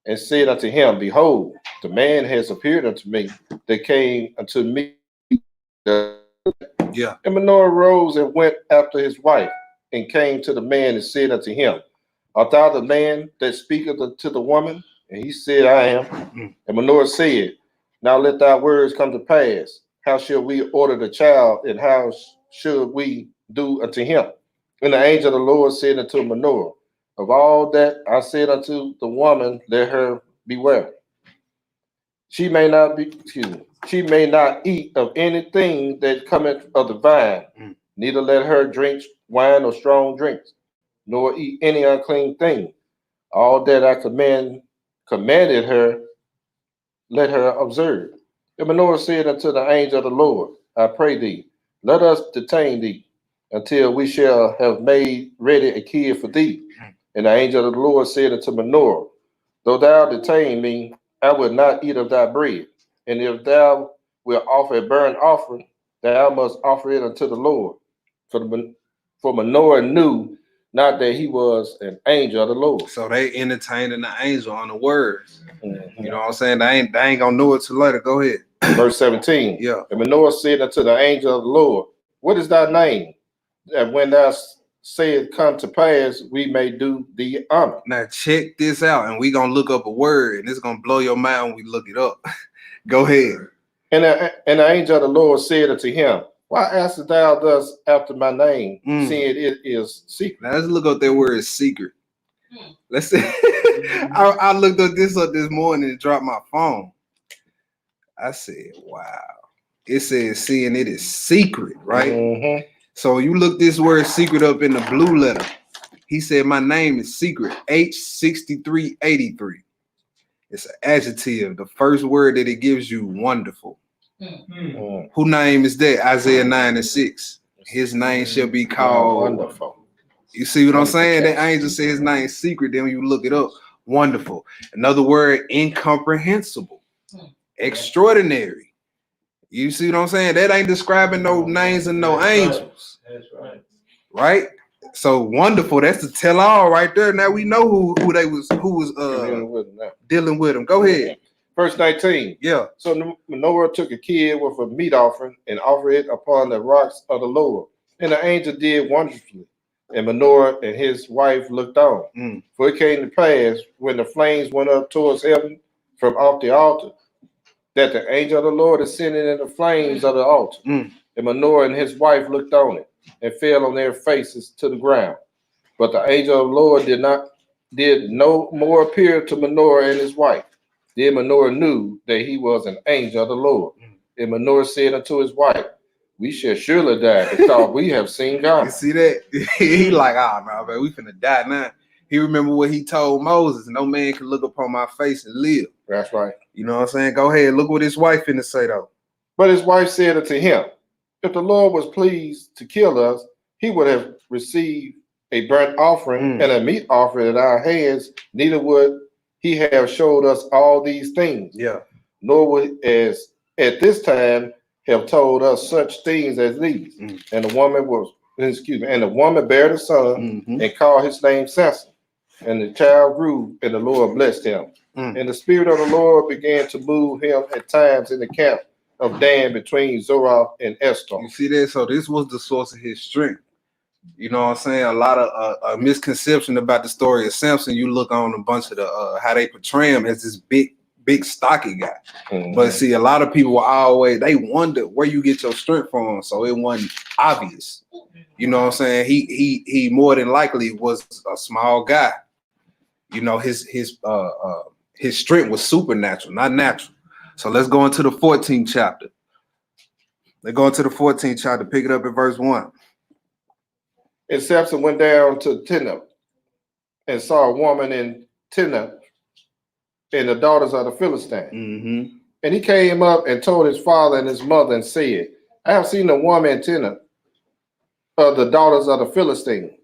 and said unto him, Behold, the man has appeared unto me that came unto me. Yeah. And Manoah rose and went after his wife, and came to the man and said unto him, Art thou the man that speaketh to the woman? And he said, I am. And Manoah said, Now let thy words come to pass. How shall we order the child, and how should we do unto him? And the angel of the Lord said unto Manoah, Of all that I said unto the woman, let her beware. She may not eat of anything that cometh of the vine, neither let her drink wine or strong drinks, nor eat any unclean thing. All that I commanded her, let her observe. And Manoah said unto the angel of the Lord, I pray thee, let us detain thee until we shall have made ready a kid for thee. And the angel of the Lord said unto Manoah, Though thou detain me, I will not eat of thy bread. And if thou wilt offer a burnt offering, thou must offer it unto the Lord. For Manoah knew not that he was an angel of the Lord. So they entertaining the angel on the words. You know what I'm saying? They ain't gonna know it till later. Go ahead. Verse 17. Yeah. And Manoah said unto the angel of the Lord, What is thy name? That when thou sayest come to pass, we may do thee honor. Now check this out, and we gonna look up a word, and it's gonna blow your mind when we look it up. Go ahead. And the angel of the Lord said unto him, Why askest thou thus after my name, seeing it is secret? Now let's look up that word secret. Let's see. I looked up this morning and dropped my phone. I said, wow. It says seeing it is secret, right? So you look this word secret up in the blue letter. He said, my name is secret, H6383. It's an adjective. The first word that it gives you, wonderful. Who name is that? Isaiah 9:6. His name shall be called Wonderful. You see what I'm saying? That angel said his name is secret. Then when you look it up, wonderful. Another word, incomprehensible, extraordinary. You see what I'm saying? That ain't describing no names and no angels. That's right. Right? So wonderful. That's the tell all right there. Now we know who was dealing with them. Go ahead. Verse 19. Yeah. So Manoah took a kid with a meat offering and offered it upon the rocks of the Lord. And the angel did wonderfully. And Manoah and his wife looked on. For it came to pass, when the flames went up towards heaven from off the altar, that the angel of the Lord ascended in the flames of the altar. And Manoah and his wife looked on it, and fell on their faces to the ground. But the angel of the Lord did no more appear to Manoah and his wife. Then Manoah knew that he was an angel of the Lord. And Manoah said unto his wife, We shall surely die, because we have seen God. You see that? He like, no, man, we finna die now. He remember what he told Moses, no man can look upon my face and live. That's right. You know what I'm saying? Go ahead, look what his wife finna say though. But his wife said unto him, If the Lord was pleased to kill us, he would have received a burnt offering and a meat offering at our hands, neither would he have showed us all these things. Yeah. Nor would as at this time have told us such things as these. And the woman bare a son and called his name Samson. And the child grew, and the Lord blessed him. And the Spirit of the Lord began to move him at times in the camp of Dan between Zorah and Eshtaol. You see that? So this was the source of his strength. You know what I'm saying? A lot of a misconception about the story of Samson. You look on a bunch of the how they portray him as this big stocky guy. But see, a lot of people they wonder where you get your strength from. So it wasn't obvious. You know what I'm saying? He more than likely was a small guy. You know, his strength was supernatural, not natural. So let's go into the 14th chapter. Let's go into the 14th chapter, pick it up at verse 1. And Samson went down to Timnah and saw a woman in Timnah and the daughters of the Philistines. And he came up and told his father and his mother and said, I have seen a woman in Timnah. of the daughters of the Philistine.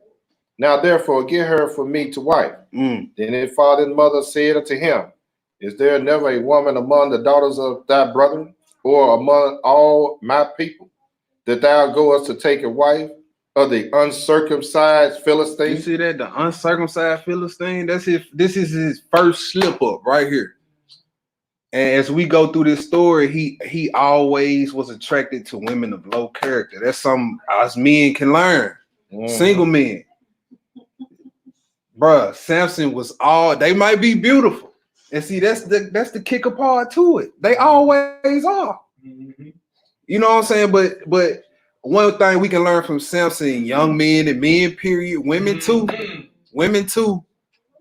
Now therefore get her for me to wife. Then his father and mother said unto him, Is there never a woman among the daughters of thy brethren, or among all my people, that thou goest to take a wife of the uncircumcised Philistine? You see that? The uncircumcised Philistine? This is his first slip up right here. And as we go through this story, he always was attracted to women of low character. That's something us men can learn. Single men. Bruh, Samson was they might be beautiful. And see, that's the kicker part to it. They always are. You know what I'm saying? But one thing we can learn from Samson, young men and men, period, women too.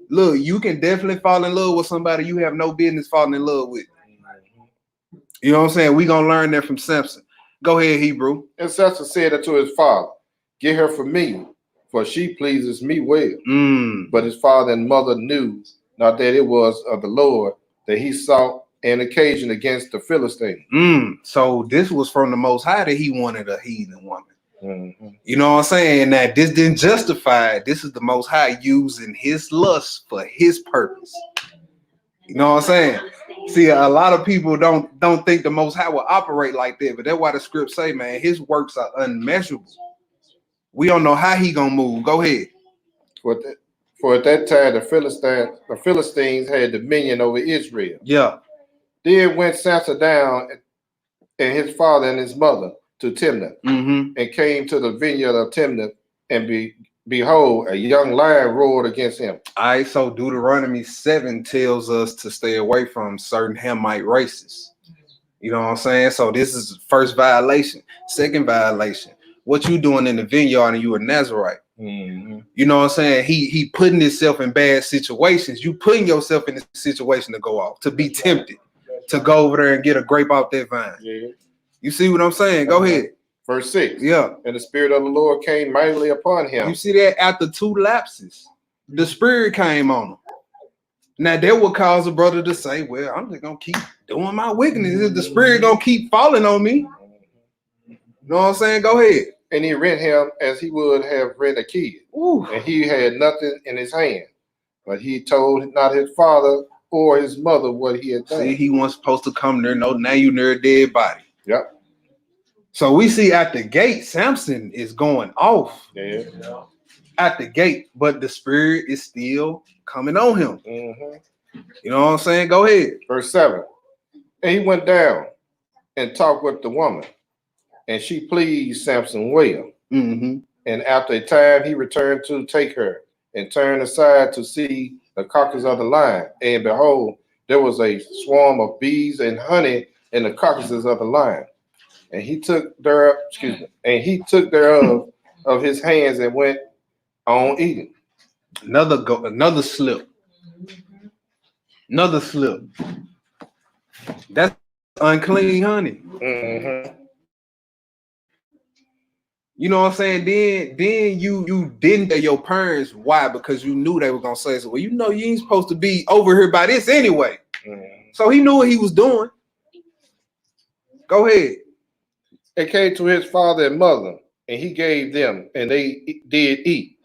Look, you can definitely fall in love with somebody you have no business falling in love with. You know what I'm saying? We gonna learn that from Samson. Go ahead, Hebrew. And Samson said unto his father, Get her for me, for she pleases me well. But his father and mother knew not that it was of the Lord that he sought an occasion against the Philistine. So this was from the Most High that he wanted a heathen woman. You know what I'm saying? That this didn't justify it. This is the Most High using his lust for his purpose. You know what I'm saying? See, a lot of people don't think the Most High will operate like that, but that's why the scripts say, man, his works are unmeasurable. We don't know how he gonna move. Go ahead. For at that time the Philistines had dominion over Israel. Yeah. Then went Samson down and his father and his mother to Timnah, and came to the vineyard of Timnah, and behold, a young lion roared against him. All right, so Deuteronomy 7 tells us to stay away from certain Hamite races. You know what I'm saying? So this is the first violation. Second violation, what you doing in the vineyard and you a Nazarite. You know what I'm saying? He putting himself in bad situations. You putting yourself in this situation to go off, to be tempted, to go over there and get a grape off that vine. Yeah. You see what I'm saying? Go ahead. Verse 6. Yeah. And the Spirit of the Lord came mightily upon him. You see that after 2 lapses, the Spirit came on him. Now that would cause a brother to say, well, I'm just going to keep doing my wickedness. Is the Spirit going to keep falling on me? You know what I'm saying? Go ahead. And he rent him as he would have rent a kid. Ooh. And he had nothing in his hand. But he told not his father or his mother what he had done. See, he wasn't supposed to come there. No, now you near a dead body. Yep. So we see at the gate, Samson is going off. Yeah. At the gate, but the Spirit is still coming on him. You know what I'm saying? Go ahead. Verse 7. And he went down and talked with the woman, and she pleased Samson well. And after a time, he returned to take her, and turned aside to see the carcass of the lion. And behold, there was a swarm of bees and honey in the carcasses of the lion. And he took thereof of his hands and went on eating. Another slip. Another slip. That's unclean honey. You know what I'm saying? Then you didn't tell your parents why, because you knew they were gonna say so. Well, you know you ain't supposed to be over here by this anyway. So he knew what he was doing. Go ahead. It came to his father and mother, and he gave them, and they did eat.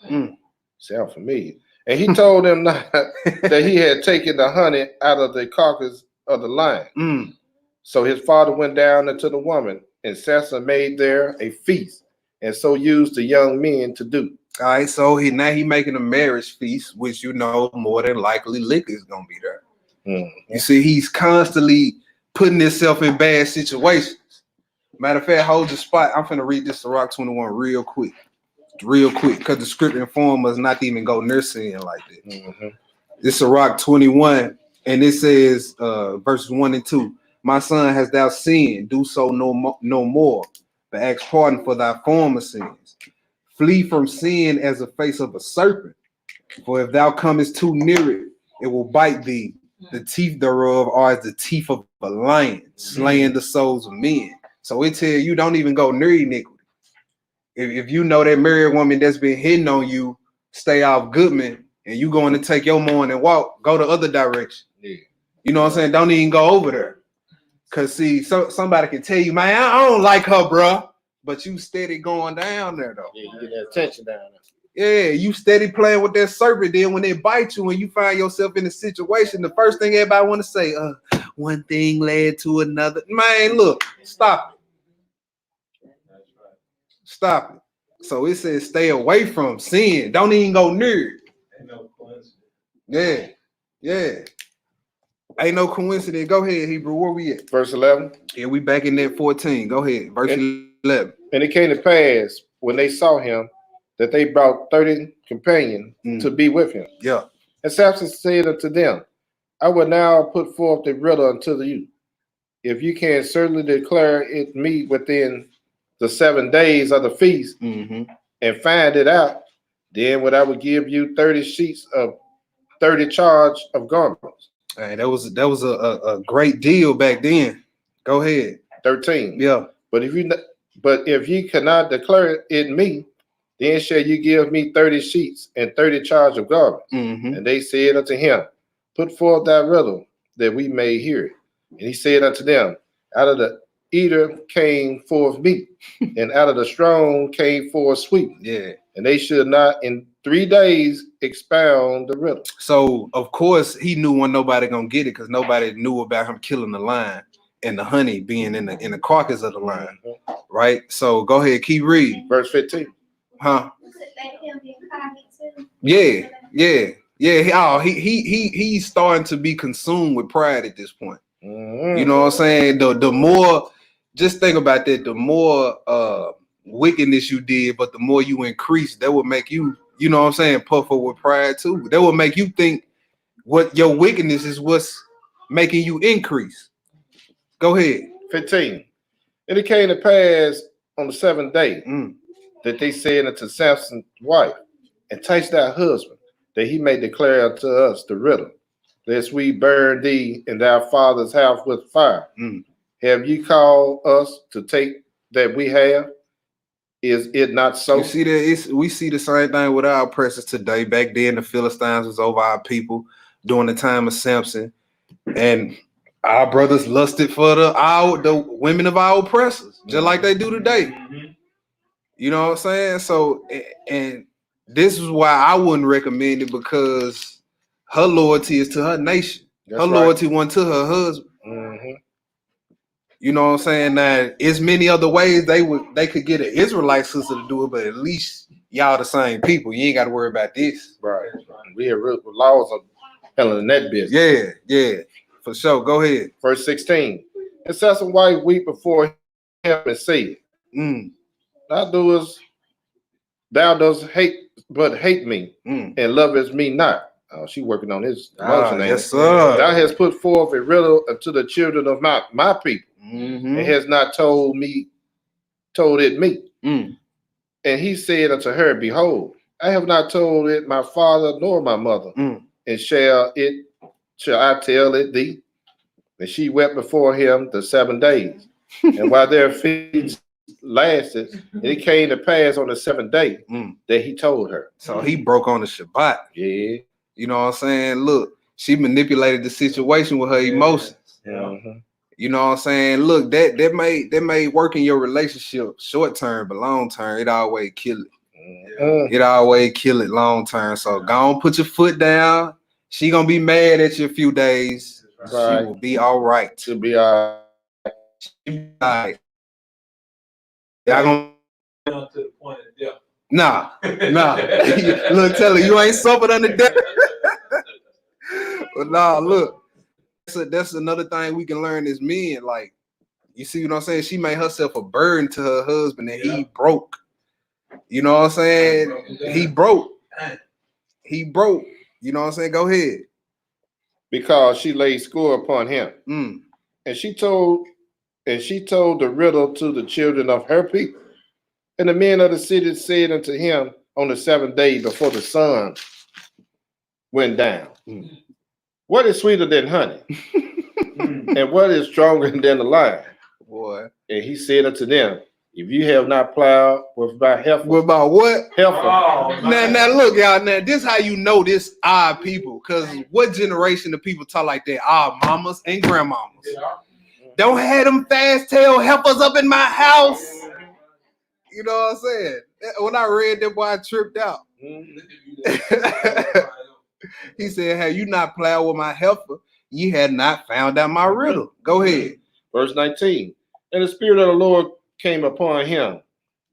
Sound familiar. And he told them not that he had taken the honey out of the carcass of the lion. So his father went down unto the woman, and Samson made there a feast, and so used the young men to do. All right, so now he making a marriage feast, which you know more than likely liquor is gonna be there. You see, he's constantly putting himself in bad situations. Matter of fact, hold your spot. I'm finna read this Sirach 21 real quick, because the script informs us not to even go near sin like that. This is Sirach 21, and it says, verses 1 and 2. My son, hast thou sinned? Do so no more, but ask pardon for thy former sins. Flee from sin as the face of a serpent, for if thou comest too near it, it will bite thee. The teeth thereof are as the teeth of a lion, slaying the souls of men. So it tell you don't even go near iniquity. If you know that married woman that's been hitting on you, stay off Goodman, and you going to take your morning walk, go the other direction. You know what I'm saying? Don't even go over there. Cause see, somebody can tell you, man, I don't like her, bro. but you steady going down there though. Yeah, you get that attention down there. Yeah, you steady playing with that serpent. Then when they bite you and you find yourself in a situation, the first thing everybody want to say, one thing led to another. Man, look, stop it. Stop it. So it says stay away from sin. Don't even go near it. Ain't no coincidence. Yeah, yeah. Ain't no coincidence. Go ahead, Hebrew. Where we at? Verse 11. Yeah, we back in that 14. Go ahead. Verse 11. And it came to pass when they saw him that they brought 30 companions to be with him. Yeah. And Samson said unto them, I will now put forth the riddle unto you. If you can certainly declare it me within the 7 days of the feast and find it out, then would I would give you 30 sheets of 30 charge of garments. Hey, that was a great deal back then. Go ahead. 13. Yeah. But if you cannot declare it me, then shall you give me 30 sheets and 30 charge of garments. And they said unto him, put forth thy riddle that we may hear it. And he said unto them, out of the eater came forth meat, and out of the strong came forth sweet. Yeah. And they should not in 3 days expound the riddle. So of course he knew when nobody gonna get it because nobody knew about him killing the lion and the honey being in the carcass of the lion. Right? So go ahead, keep reading. Verse 15. Huh? Yeah, yeah, yeah. He's starting to be consumed with pride at this point. You know what I'm saying? The more, just think about that. The more wickedness you did, but the more you increase, that would make you, you know what I'm saying, puff up with pride too. That would make you think what your wickedness is what's making you increase. Go ahead. 15. And it came to pass on the 7th day that they said unto Samson's wife, entice thy husband, that he may declare unto us the riddle, lest we burn thee in thy father's house with fire. Have you called us to take that we have? Is it not so? You see that we see the same thing with our oppressors today. Back then, the Philistines was over our people during the time of Samson, and our brothers lusted for the women of our oppressors, just like they do today. You know what I'm saying? So, and this is why I wouldn't recommend it, because her loyalty is to her nation. That's her loyalty wasn't to her husband. You know what I'm saying? Now, there's many other ways they could get an Israelite sister to do it, but at least y'all the same people. You ain't got to worry about this. Right. We have laws of handling that business. Yeah, for sure. Go ahead. Verse 16. And Samson's wife weep before him and said, thou dost hate me and lovest me not. Oh, she working on his emotion. Yes, sir. Thou hast put forth a riddle unto the children of my people, and has not told it me. And he said unto her, behold, I have not told it my father nor my mother, and shall I tell it thee? And she wept before him the 7 days. And while their feet lasted, it came to pass on the 7th day that he told her. So he broke on the Shabbat. Yeah. You know what I'm saying? Look, she manipulated the situation with her emotions. You know what I'm saying? Look, that may work in your relationship short term, but long term, it always kill it. It always kill it long term. So go on, put your foot down. She gonna be mad at you a few days. Right. She will be all right. She'll be all right. She'll be all right. Y'all gonna down to the point of death. Nah. Look, tell her you ain't suffered under death. But nah, look. That's another thing we can learn as men. Like, you see what I'm saying? She made herself a burden to her husband, and he broke. You know what I'm saying? He broke. You know what I'm saying? Go ahead. Because she laid score upon him. And she told the riddle to the children of her people. And the men of the city said unto him on the 7th day before the sun went down, what is sweeter than honey? And what is stronger than the lion? Boy. And he said unto them, if you have not plowed with my heifer. With about what? Heifer. Oh, now look, y'all. Now this how you know this our people. Because what generation of people talk like that? Our mamas and grandmamas. Don't have them fast tail heifers up in my house. You know what I'm saying? When I read that, boy, I tripped out. He said, "Have you not plowed with my heifer? Ye had not found out my riddle." Go ahead. Verse 19. And the Spirit of the Lord came upon him,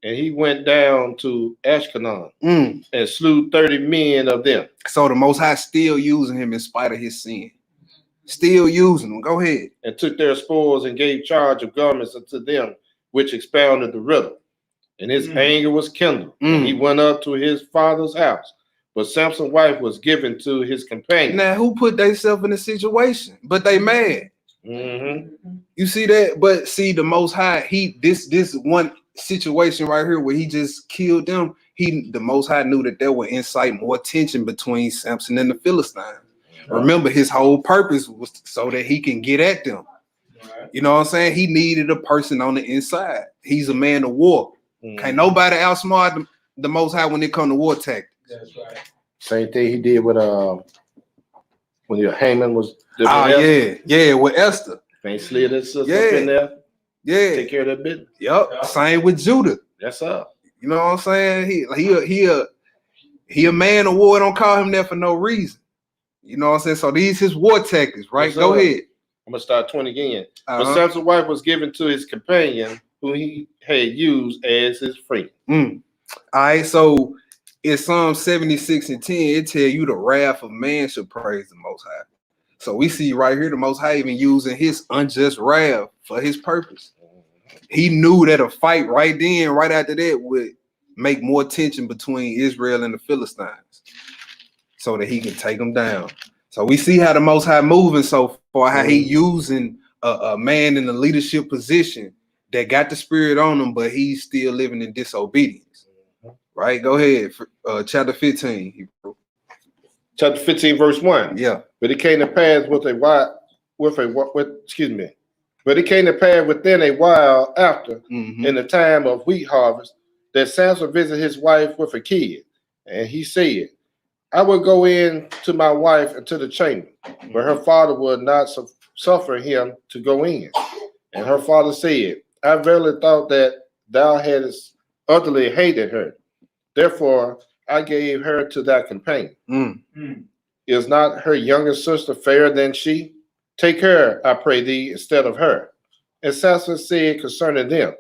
and he went down to Ashkelon and slew 30 men of them. So the Most High still using him in spite of his sin. Still using him. Go ahead. And took their spoils and gave charge of garments unto them, which expounded the riddle. And his anger was kindled. And he went up to his father's house. But Samson's wife was given to his companion. Now, who put themselves in a situation? But they mad. You see that? But see, the Most High, this one situation right here where he just killed them, the Most High knew that would incite more tension between Samson and the Philistines. Remember, his whole purpose was so that he can get at them. You know what I'm saying? He needed a person on the inside. He's a man of war. Can't nobody outsmart the Most High when it comes to war tactics. That's right. Same thing he did with when your Haman was. Yeah, with Esther. They slid his sister up in there. Yeah, take care of that business. Yep. Same with Judah. That's up. You know what I'm saying? He a man of war. Don't call him that for no reason. You know what I'm saying? So these his war tactics, right? Go ahead. I'm gonna start 20 again. But Samson's wife was given to his companion, who he had used as his friend. All right, so in Psalm 76 and 10, it tell you the wrath of man should praise the Most High. So we see right here the Most High even using his unjust wrath for his purpose. He knew that a fight right then, right after that, would make more tension between Israel and the Philistines, so that he can take them down. So we see how the Most High moving so far, how he using a man in a leadership position that got the spirit on him, but he's still living in disobedience. Right? Go ahead. Chapter 15. Chapter 15, verse 1. Yeah. But it came to pass But it came to pass within a while after, in the time of wheat harvest, that Samson visited his wife with a kid. And he said, I will go in to my wife into the chamber, but her father would not suffer him to go in. And her father said, I verily thought that thou hadst utterly hated her. Therefore, I gave her to thy companion. Is not her younger sister fairer than she? Take her, I pray thee, instead of her. And Samson said concerning them,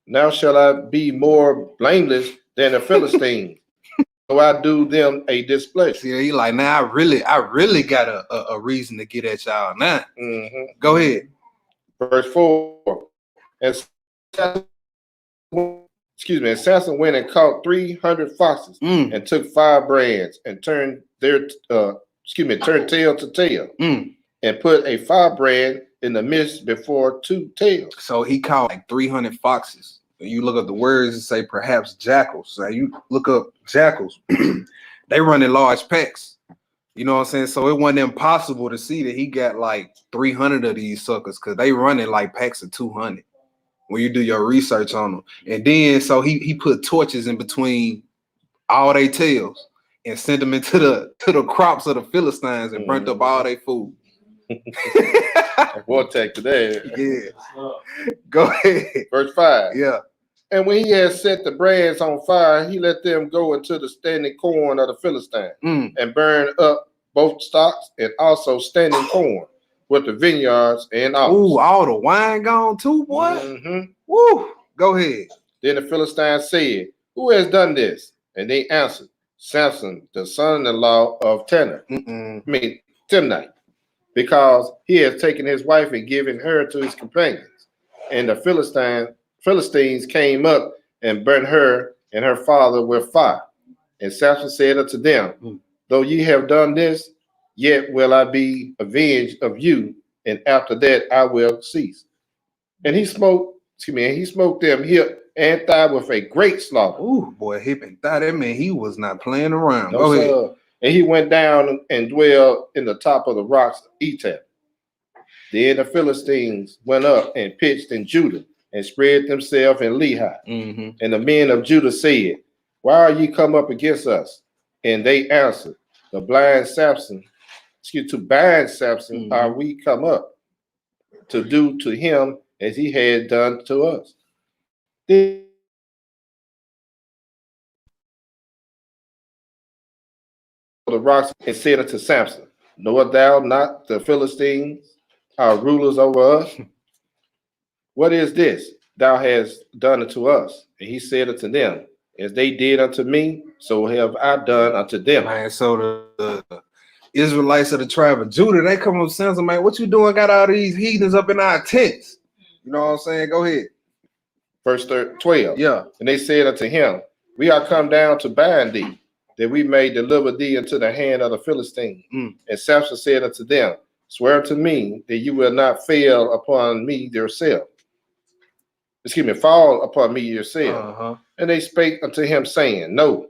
now shall I be more blameless than the Philistines, so I do them a displeasure. See, he like, now I really got a reason to get at y'all now. Go ahead. Verse 4. And Samson went and caught 300 foxes and took 5 brands and turned tail to tail and put a 5 brand in the midst before 2 tails. So he caught like 300 foxes. You look up the words and say perhaps jackals. So you look up jackals, they run in large packs. You know what I'm saying? So it wasn't impossible to see that he got like 300 of these suckers because they run in like packs of 200 when you do your research on them. And then so he put torches in between all their tails and sent them into the crops of the Philistines and burnt up all their food. Vortex today. Yeah. Go ahead. Verse 5. Yeah. And when he had set the brands on fire, he let them go into the standing corn of the Philistines and burn up both stocks and also standing corn with the vineyards and olives. Ooh, all the wine gone too, boy. Woo. Go ahead. Then the Philistines said, who has done this? And they answered, Samson, the son-in-law of Timnite, because he has taken his wife and given her to his companions. And the Philistines came up and burnt her and her father with fire. And Samson said unto them, though ye have done this, yet will I be avenged of you, and after that I will cease. And he smote them hip and thigh with a great slaughter. Ooh, boy, hip and thigh. That mean he was not playing around. No, go ahead. And he went down and dwelled in the top of the rocks of Etam. Then the Philistines went up and pitched in Judah and spread themselves in Lehi. And the men of Judah said, why are ye come up against us? And they answered, to bind Samson are we come up to do to him as he had done to us. Then the rocks and said unto Samson, knowest thou not the Philistines are rulers over us? What is this thou hast done unto us? And he said unto them, as they did unto me, so have I done unto them. Man, so the Israelites of the tribe of Judah, they come up to Samson, man, what you doing? Got all these heathens up in our tents. You know what I'm saying? Go ahead. Verse 12. Yeah. And they said unto him, we are come down to bind thee, that we may deliver thee into the hand of the Philistines. Mm. And Samson said unto them, swear to me that you will not fail upon me yourself. Fall upon me yourself. Uh-huh. And they spake unto him, saying, no,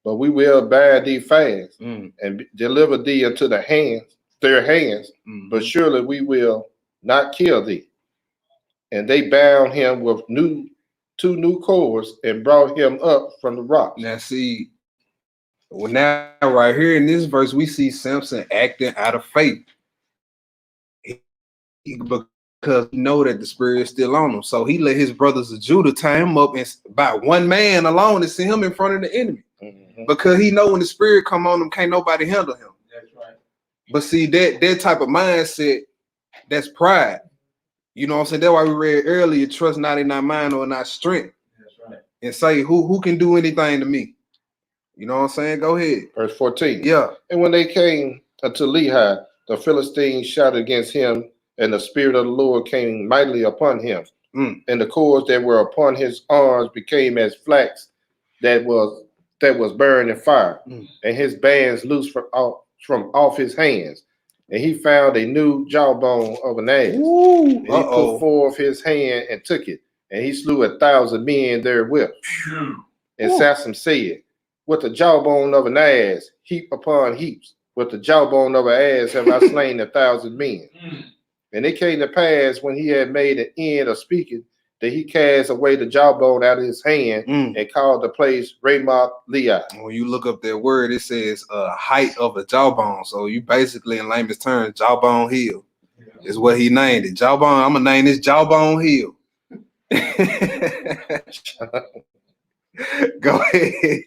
but we will bind thee fast and deliver thee into their hands, but surely we will not kill thee. And they bound him with two new cords and brought him up from the rocks. Now see, well, now right here in this verse, we see Samson acting out of faith. Because he know that the spirit is still on him. So he let his brothers of Judah tie him up and by one man alone and send him in front of the enemy. Because he know when the spirit come on him, can't nobody handle him. That's right. But see, that type of mindset, that's pride. You know what I'm saying? That's why we read earlier, trust not in our mind or in our strength. That's right. And say, who can do anything to me? You know what I'm saying? Go ahead. Verse 14. Yeah. And when they came unto Lehi, the Philistines shouted against him, and the spirit of the Lord came mightily upon him. And the cords that were upon his arms became as flax that was burned in fire, and his bands loosed from off his hands. And he found a new jawbone of an ass. And he put forth his hand and took it, and he slew 1,000 men therewith. And Samson said, with the jawbone of an ass, heap upon heaps, with the jawbone of an ass have I slain 1,000 men. And it came to pass when he had made an end of speaking that he cast away the jawbone out of his hand and called the place Ramoth Lehi. When you look up that word, it says height of a jawbone. So you basically, in layman's terms, jawbone hill is what he named it. Jawbone. I'm gonna name this Jawbone Hill. Go ahead.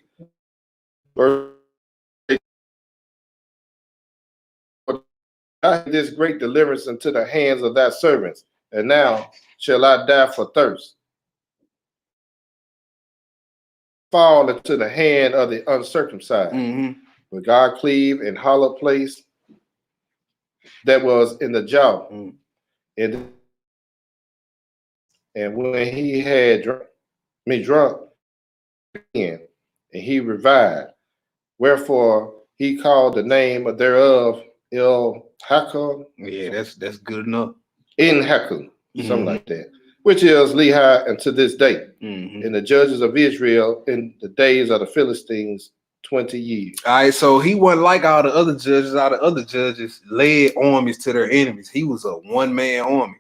I had this great deliverance into the hands of thy servants, and now shall I die for thirst. Fall into the hand of the uncircumcised. But God cleaved in hollow place that was in the jaw. And when he had drunk again, and he revived, wherefore he called the name thereof El Hakel. Yeah, that's good enough. In Hakel, something like that, which is Lehi unto this day. And the judges of Israel in the days of the Philistines 20 years. All right, so he wasn't like all the other judges. All the other judges led armies to their enemies. He was a one-man army.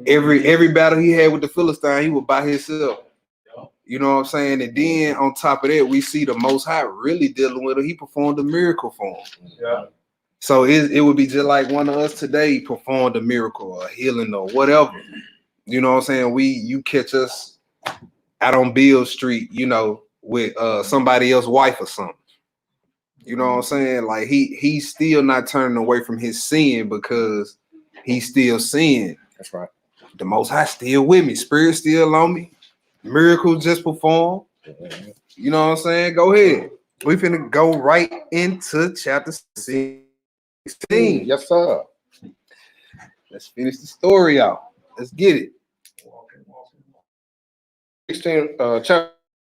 Every battle he had with the Philistine, he was by himself. You know what I'm saying? And then on top of that, we see the Most High really dealing with him. He performed a miracle for him. Yeah. So it would be just like one of us today performed a miracle or healing or whatever. You know what I'm saying? You catch us out on Beale Street, you know, with somebody else's wife or something. You know what I'm saying? Like he's still not turning away from his sin because he's still sin. That's right. The Most High still with me. Spirit still on me. Miracle just performed. You know what I'm saying? Go ahead. We finna go right into chapter 16. Yes, sir. Let's finish the story out. Let's get it. Chapter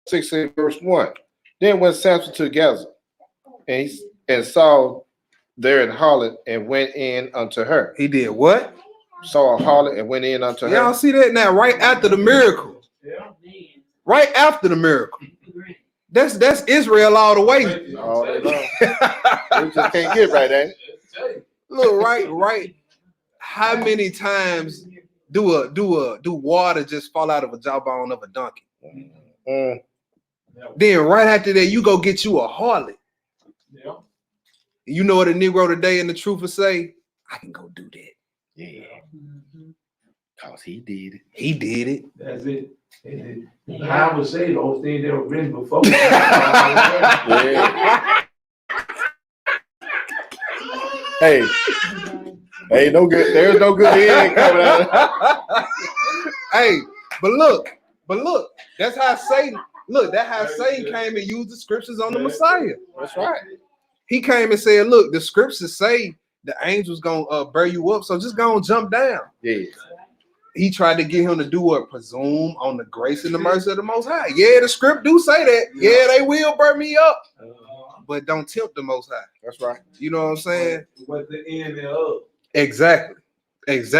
16, verse 1. Then went Samson to Gaza, and saw there an harlot, and went in unto her. He did what? Saw a harlot and went in unto her. Y'all see that now? Right after the miracle. Right after the miracle. That's Israel all the way. All day long. We just can't get right, ain't it? Look, right. How many times do water just fall out of a jawbone of a donkey? Then right after that, you go get you a harlot. Yeah. You know what a Negro today in the truth will say? I can go do that. Yeah. Cause he did it. He did it. That's it. I would say those things that were written before. Yeah. Hey, ain't no good. There's no good end coming out. Hey, but look, that's how Satan. Look, that's how Satan came and used the scriptures on the Messiah. That's right. He came and said, "Look, the scriptures say the angels gonna bear you up, so just gonna jump down." Yeah. He tried to get him to do what? Presume on the grace and the mercy of the Most High. Yeah, the script do say that. Yeah, they will burn me up, but don't tempt the Most High. That's right. You know what I'm saying? What's the end of? Exactly. Let's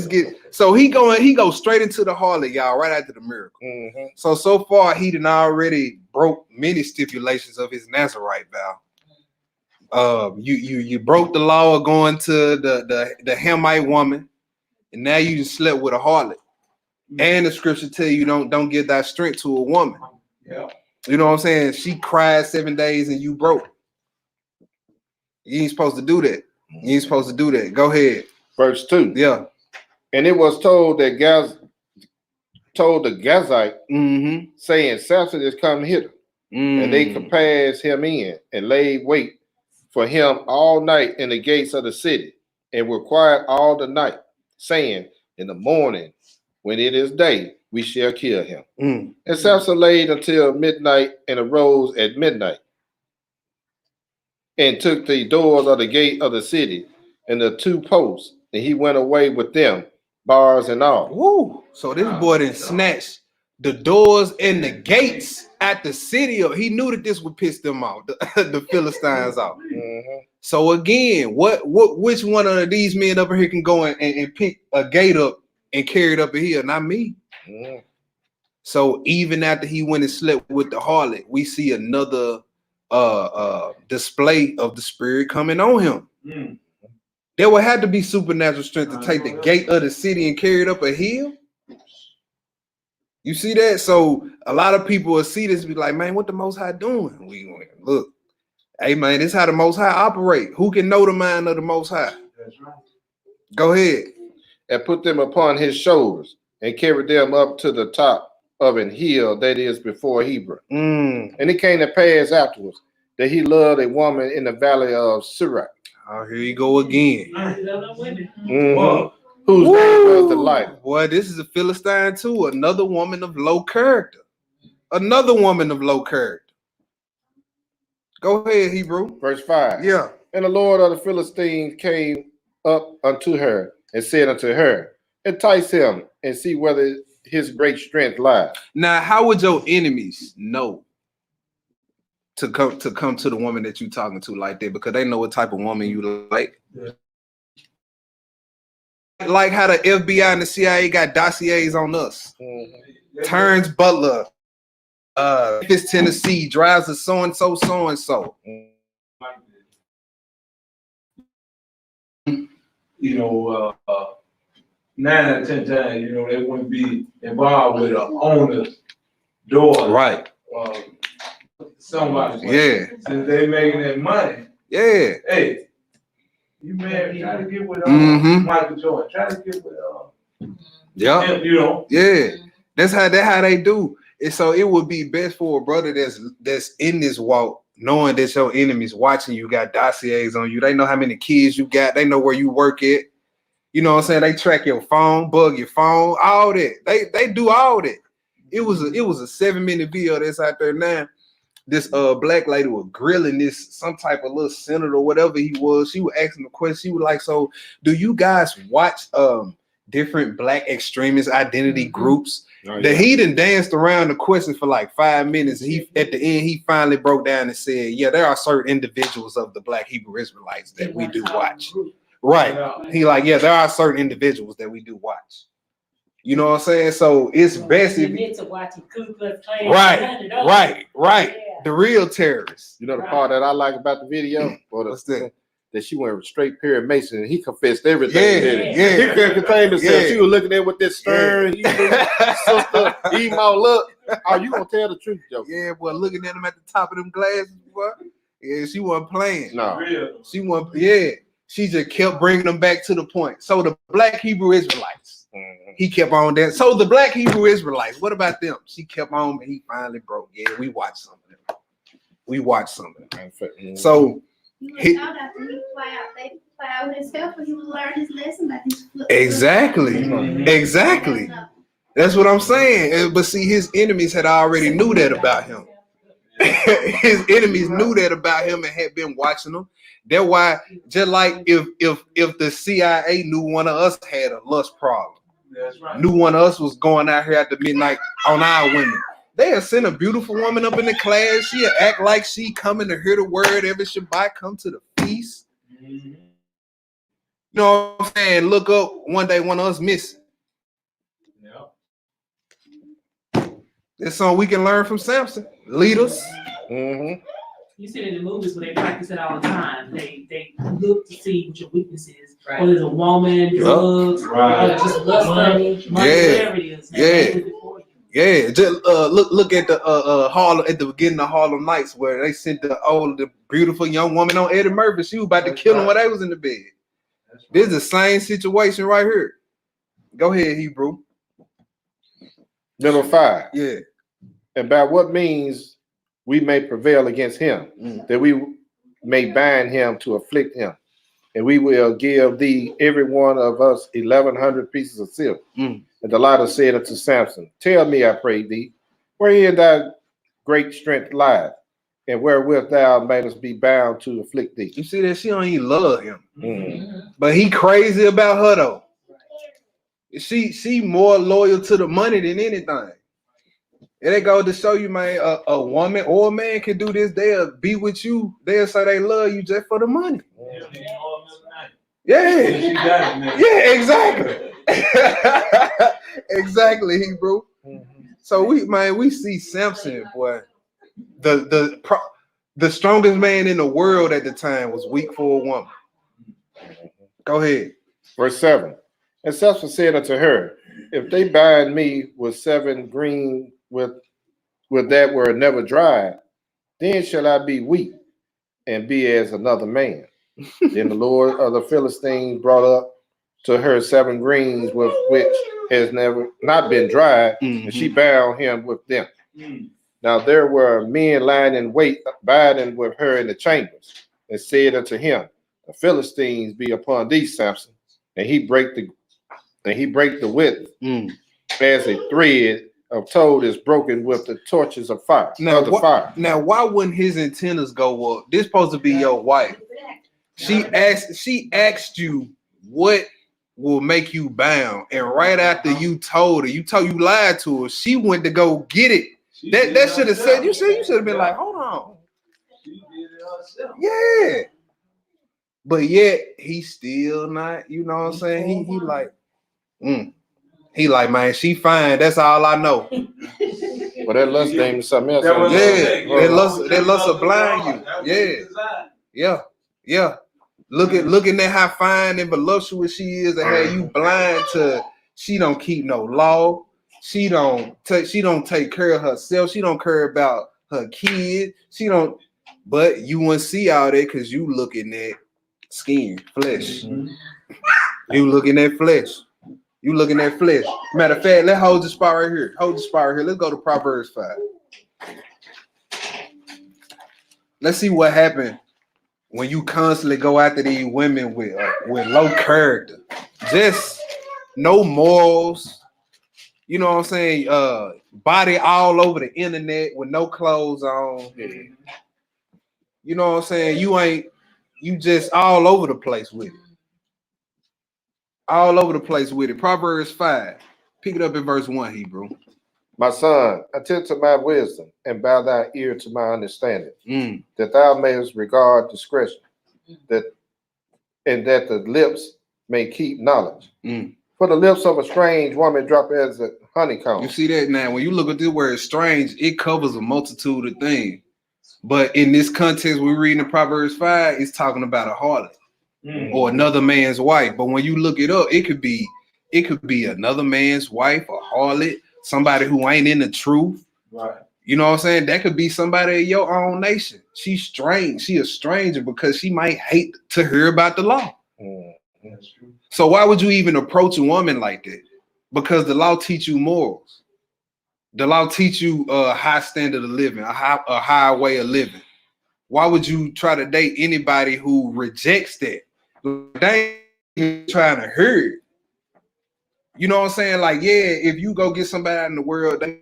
get so he goes straight into the harlot, y'all, right after the miracle. Mm-hmm. So far he done already broke many stipulations of his Nazarite vow. You broke the law of going to the Hamite woman, and now you just slept with a harlot. And the scripture tell you don't give that strength to a woman. Yeah. You know what I'm saying? She cried 7 days and you broke. You ain't supposed to do that. You ain't supposed to do that. Go ahead. Verse 2. Yeah. And it was told that told the Gazite, Mm-hmm. saying, Samson is come hither. And they compassed him in and laid wait for him all night in the gates of the city, and were quiet all the night, saying, in the morning, when it is day, we shall kill him. And Samson laid until midnight and arose at midnight and took the doors of the gate of the city and the 2 posts, and he went away with them, bars and all. Woo! So this boy done snatched the doors and the gates at the city. He knew that this would piss them off, the Philistines off. Mm-hmm. So again, which one of these men up here can go and pick a gate up and carry it up in here? Not me. Mm-hmm. So even after he went and slept with the harlot, we see another display of the spirit coming on him. Mm. There would have to be supernatural strength to take the gate of the city and carry it up a hill. You see that? So a lot of people will see this and be like, man, what the Most High doing? We look, hey man, this is how the Most High operate. Who can know the mind of the Most High? That's right. Go ahead. And put them upon his shoulders and carried them up to the top of an hill that is before Hebron. And it came to pass afterwards that he loved a woman in the valley of Sirach. Oh, here you go again. Mm-hmm. Whose name was the light. Boy, this is a Philistine too. Another woman of low character. Another woman of low character. Go ahead, Hebrew. Verse 5. Yeah. And the Lord of the Philistines came up unto her and said unto her, entice him and see whether his great strength lies. Now, how would your enemies know to come to the woman that you talking to like that? Because they know what type of woman you like. Yeah. Like how the FBI and the CIA got dossiers on us. Mm-hmm. Turns Butler, Memphis, Tennessee, drives a so and so. You know, 9 out of 10 times, you know, they wouldn't be involved with an owner's daughter. Right. Somebody. Yeah. Since they making that money. Yeah. Hey, you married, try to get with Michael Jordan. Try to get with Yeah. him, you know. Yeah. That's how they do. And so it would be best for a brother that's in this walk, knowing that your enemies watching you, got dossiers on you. They know how many kids you got. They know where you work at. You know what I'm saying? They track your phone, bug your phone, all that. They do all that. It was a 7-minute video that's out there now. This black lady was grilling this some type of little senator or whatever he was. She was asking the question. She was like, so do you guys watch different black extremist identity groups? That he done danced around the question for like 5 minutes. He at the end he finally broke down and said, yeah, there are certain individuals of the Black Hebrew Israelites that we do watch. Right. He like, yeah, there are certain individuals that we do watch. You know what I'm saying? So it's best if right. Yeah. The real terrorists. You know the part that I like about the video? What's that? That she went straight Perry Mason and he confessed everything. Yeah. He couldn't contain himself. Yeah. She was looking at with this stern, sister, emo look. Oh, you gonna tell the truth, Joe? Yeah, boy, looking at him at the top of them glasses, boy. Yeah, she wasn't playing. No. She wasn't, yeah. She just kept bringing them back to the point. So the Black Hebrew Israelites, he kept on that. So the Black Hebrew Israelites, what about them? She kept on, and he finally broke. Yeah, we watched some of them. So He was out after he fly out with his helper. He would learn his lesson by these Exactly. Exactly. That's what I'm saying. But see, his enemies had already knew that about him. His enemies knew that about him and had been watching him. That's why, just like if the CIA knew one of us had a lust problem, That's right. knew one of us was going out here after midnight on our women, they'll send a beautiful woman up in the class. She'll act like she coming to hear the word every Shabbat, come to the feast. You know what I'm saying? Look up one day, one of us missing. There's something we can learn from Samson. Leaders. Mm-hmm. You see it in the movies where they practice it all the time. They look to see what your weakness is. Right. Whether it's a woman, drugs, or just lust, money, whatever it is. Yeah. Just look at the Harlem at the beginning of Harlem Nights where they sent the beautiful young woman on Eddie Murphy. She was about to kill him while they was in the bed. This is the same situation right here. Go ahead, Hebrew. Number 5. Yeah. And by what means we may prevail against him, that we may bind him to afflict him. And we will give thee every one of us 1,100 pieces of silver. And Delilah said unto Samson, tell me, I pray thee, wherein thy great strength lieth, and wherewith thou mayest be bound to afflict thee. You see that she don't even love him. But he crazy about her though. She more loyal to the money than anything. And they go to show you, man, a woman or a man can do this. They'll be with you. They'll say they love you just for the money. Yeah. Yeah, exactly. Exactly, Hebrew. So we see Samson, boy. The strongest man in the world at the time was weak for a woman. Go ahead. Verse 7. And Samson said unto her, if they bind me with 7 green with that were never dried, then shall I be weak and be as another man. Then the Lord of the Philistines brought up to her 7 greens with which has never not been dried, and she bound him with them. Now there were men lying in wait, abiding with her in the chambers, and said unto him, the Philistines be upon thee, Samson, and he break the width as a thread of told is broken with the torches of fire. Now, why wouldn't his antennas go up? This supposed to be your wife. She asked you what will make you bound, and right after you lied to her, she went to go get it. That should have said you should have been like, hold on. Yeah. But yet he still not, you know what I'm saying? He like, he like, man, she fine. That's all I know. But that lust name is something else. Yeah, that lust will blind you. Yeah. Looking at how fine and voluptuous she is, and how you blind to she don't keep no law. She don't take care of herself. She don't care about her kids. She don't. But you wouldn't see all that because you looking at skin, flesh. You looking at flesh. You looking at flesh. Matter of fact, let's hold the spot right here. Let's go to Proverbs 5. Let's see what happened when you constantly go after these women with low character, just no morals. You know what I'm saying? Body all over the internet with no clothes on. You know what I'm saying? You just all over the place with it. All over the place with it. Proverbs 5. Pick it up in verse 1, Hebrew. My son, attend to my wisdom and bow thy ear to my understanding, that thou mayest regard discretion, and that the lips may keep knowledge. For the lips of a strange woman drop as a honeycomb. You see that now? When you look at this word strange, it covers a multitude of things. But in this context, we're reading in Proverbs 5, it's talking about a harlot or another man's wife. But when you look it up, it could be another man's wife, a harlot, somebody who ain't in the truth. Right. You know what I'm saying? That could be somebody of your own nation. She's strange. She a stranger because she might hate to hear about the law. That's true. So why would you even approach a woman like that? Because the law teach you morals. The law teach you a high standard of living, a high way of living. why would you try to date anybody who rejects that? They ain't trying to hurt. You know what I'm saying? Like, yeah, if you go get somebody out in the world, they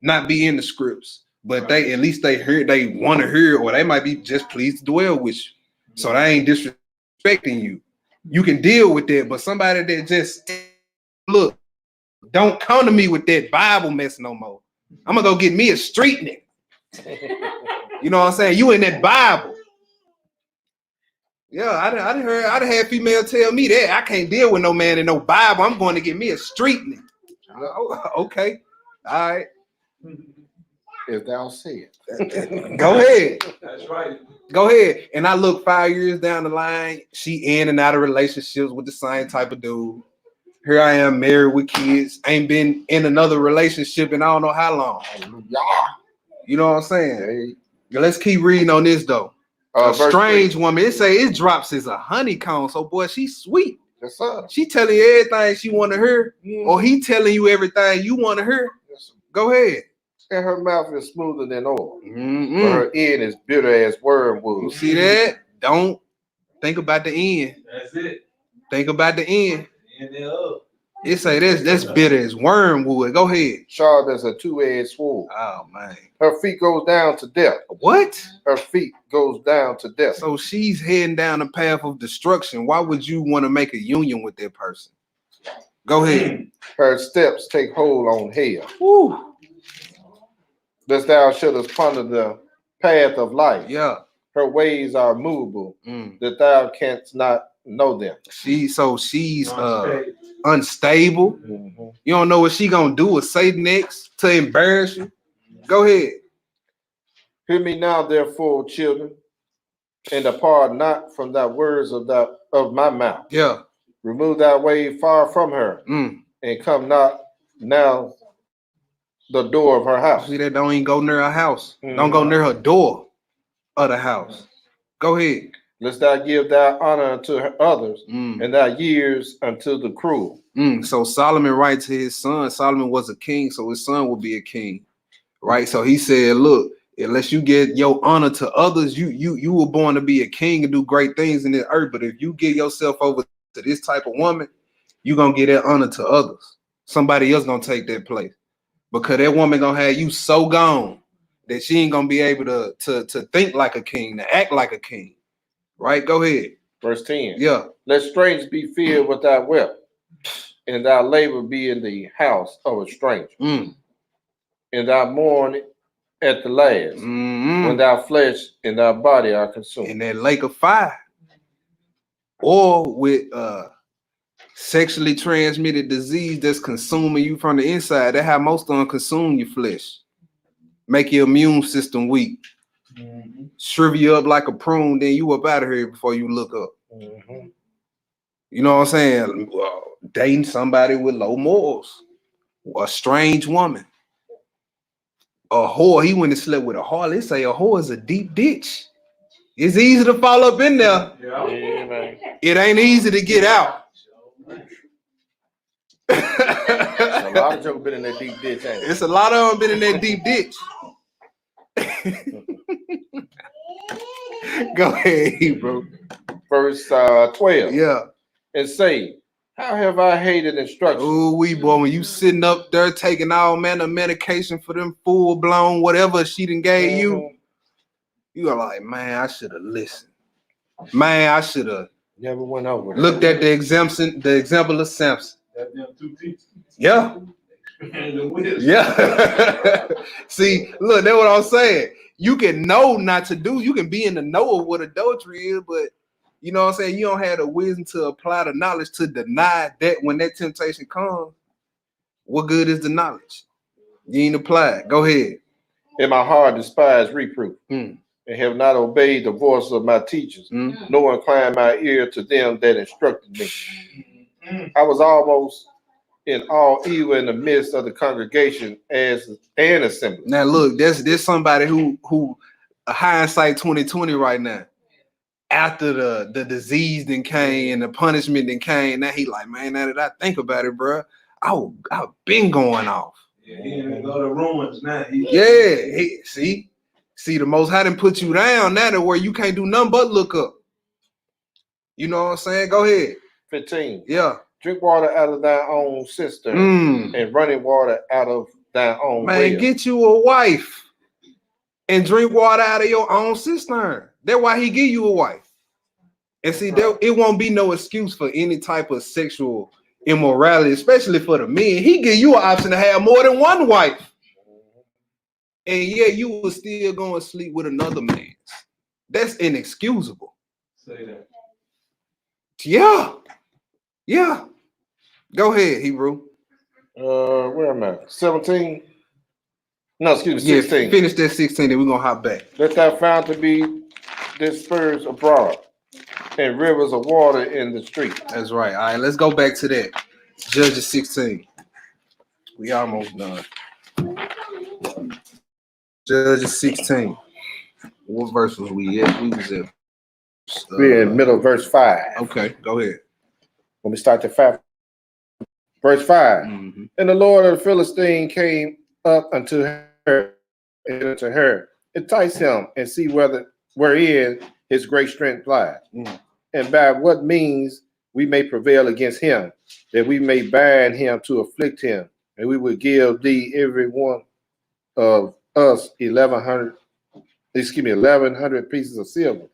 not be in the scripts, but they at least they want to hear, or they might be just pleased to dwell with you. So they ain't disrespecting you. You can deal with that, but somebody that just look, don't come to me with that Bible mess no more. I'm gonna go get me a street nigga. You know what I'm saying? You in that Bible. Yeah, I done had female tell me that I can't deal with no man in no Bible. I'm going to get me a street nigga. Oh, okay. All right. If thou say it. Go ahead. That's right. Go ahead. And I look 5 years down the line, she in and out of relationships with the same type of dude. Here I am married with kids. Ain't been in another relationship in I don't know how long. You know what I'm saying? Let's keep reading on this though. A strange woman. It say it drops as a honeycomb. So boy, she's sweet. Yes, sir. She telling you everything she want to hear, or he telling you everything you want to hear. Yes. Go ahead. And her mouth is smoother than oil, but her end is bitter as wormwood. You see that? Don't think about the end. That's it. Think about the end. And up. It say that's bitter as wormwood. Go ahead. Sharp as a two-edged sword. Oh man. Her feet goes down to death. What? Her feet goes down to death. So she's heading down the path of destruction. Why would you want to make a union with that person? Go ahead. Her steps take hold on hell. Woo. Lest thou shouldest ponder the path of life. Yeah. Her ways are movable, that thou canst not know them. She's unstable. You don't know what she gonna do or say next to embarrass you. Go ahead. Hear me now, therefore, children, and depart not from thy words of my mouth. Yeah. Remove thy way far from her, and come not now the door of her house. See that? Don't even go near her house. Don't go near her door of the house. Go ahead. Lest thou give thy honor unto others, and thy years unto the cruel. So Solomon writes to his son. Solomon was a king, so his son will be a king, right? So he said, look, unless you get your honor to others, you were born to be a king and do great things in this earth. But if you get yourself over to this type of woman, you're gonna get that honor to others. Somebody else gonna take that place. Because that woman gonna have you so gone that she ain't gonna be able to think like a king, to act like a king. Right? Go ahead. Verse 10. Yeah. Let strangers be filled with thy wealth, and thy labor be in the house of a stranger. And thy mourn at the last, when thy flesh and thy body are consumed. In that lake of fire. Or with sexually transmitted disease that's consuming you from the inside. That's how most of them consume your flesh. Make your immune system weak. Shrivel you up like a prune, then you up out of here before you look up. You know what I'm saying? Dating somebody with low morals. A strange woman. A whore, he went and slept with a whore. They say a whore is a deep ditch. It's easy to fall up in there. It ain't easy to get out. A lot of people been in that deep ditch, ain't it? It's a lot of them been in that deep ditch. Go ahead, bro. Verse 12. Yeah. And say, how have I hated instruction? Oh, boy, when you sitting up there taking all manner of medication for them full blown whatever she done gave you, you are like, man, I should have listened. Man, I should have never went over there. Looked at the example of Samson. Yeah. Yeah. See, look, that's what I'm saying. You can know not to do. You can be in the know of what adultery is, but you know what I'm saying? You don't have the wisdom to apply the knowledge to deny that when that temptation comes. What good is the knowledge? You ain't applied. Go ahead. In my heart despise reproof, and have not obeyed the voice of my teachers, nor inclined my ear to them that instructed me. I was almost in all evil in the midst of the congregation as an assembly. Now look, there's somebody who a hindsight 2020 right now. After the disease then came and the punishment then came, now he like, man, now that I think about it, bro, I've been going off. Yeah, he ain't go to ruins now. See, See, the Most High didn't put you down now to where you can't do nothing but look up. You know what I'm saying? Go ahead. 15. Yeah. Drink water out of thy own cistern and running water out of thy own Man, well. get you a wife and drink water out of your own cistern. That's why he give you a wife. And see, it won't be no excuse for any type of sexual immorality, especially for the men. He give you an option to have more than one wife. And yeah, you will still go and sleep with another man. That's inexcusable. Say that. Yeah. Yeah. Go ahead, Hebrew. Where am I? 17? No, excuse me, 16. Yeah, finish that 16 and we're going to hop back. Let thou found to be dispersed abroad and rivers of water in the street. That's right. All right, let's go back to that. Judges 16. We almost done. Judges 16. What verse was we at? We was at. We're in middle of verse 5. Okay, go ahead. When we start to 5. Verse 5. Mm-hmm. And the Lord of the Philistine came up unto her, entice him, and see wherein his great strength lies, and by what means we may prevail against him, that we may bind him to afflict him, and we will give thee every one of us 1,100 pieces of silver.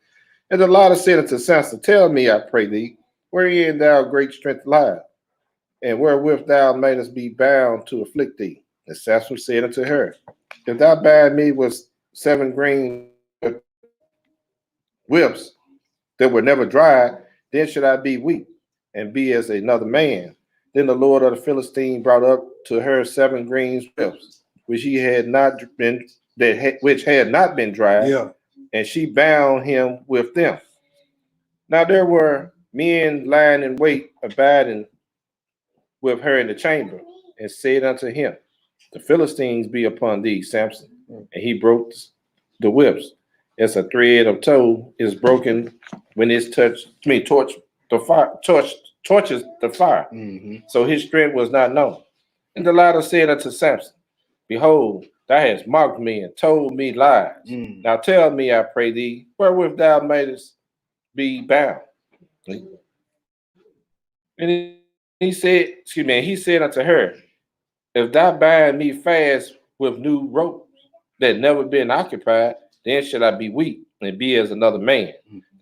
And Delilah said unto Samson, tell me, I pray thee, wherein thou great strength lies, and wherewith thou mayest be bound to afflict thee. And Samson said unto her, if thou bind me with 7 green whips that were never dried, then should I be weak and be as another man. Then the Lord of the Philistine brought up to her 7 green whips, which had not been dried, and she bound him with them. Now there were men lying in wait, abiding with her in the chamber, and said unto him, the Philistines be upon thee, Samson. And he broke the whips, as a thread of tow is broken when it's torches the fire. Mm-hmm. So his strength was not known. And Delilah said unto Samson, behold, thou hast mocked me and told me lies. Now tell me, I pray thee, wherewith thou mayest be bound. And he said unto her, if thou bind me fast with new ropes that never been occupied, then shall I be weak and be as another man.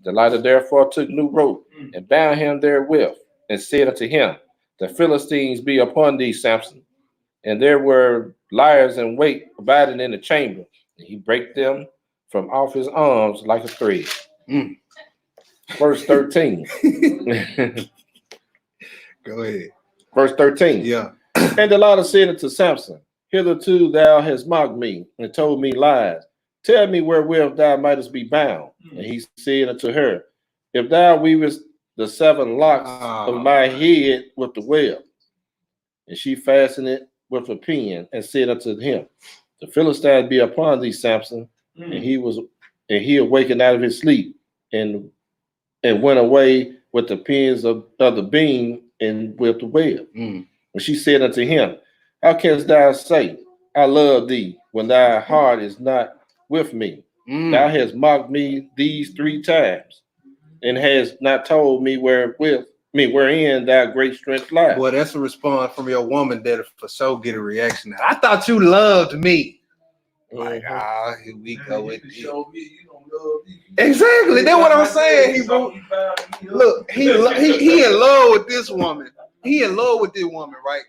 Delilah therefore took new rope and bound him therewith, and said unto him, the Philistines be upon thee, Samson. And there were liars in wait abiding in the chamber, and he brake them from off his arms like a thread. Verse 13. Go ahead. Verse 13. Yeah. And Delilah said unto Samson, hitherto thou hast mocked me and told me lies. Tell me wherewith thou mightest be bound. And he said unto her, if thou weavest the 7 locks of my head with the web. And she fastened it with a pin and said unto him, the Philistines be upon thee, Samson. And he awakened out of his sleep and went away with the pins of the beam and with the web. And she said unto him, how canst thou say, I love thee, when thy heart is not with me? Thou hast mocked me these 3 times, and hast not told me wherein thy great strength lies. Boy, that's a response from your woman that for sure get a reaction. I thought you loved me. Like, here we go with it. Exactly, that's what I'm saying. Look, he in love with this woman. He in love with this woman, right?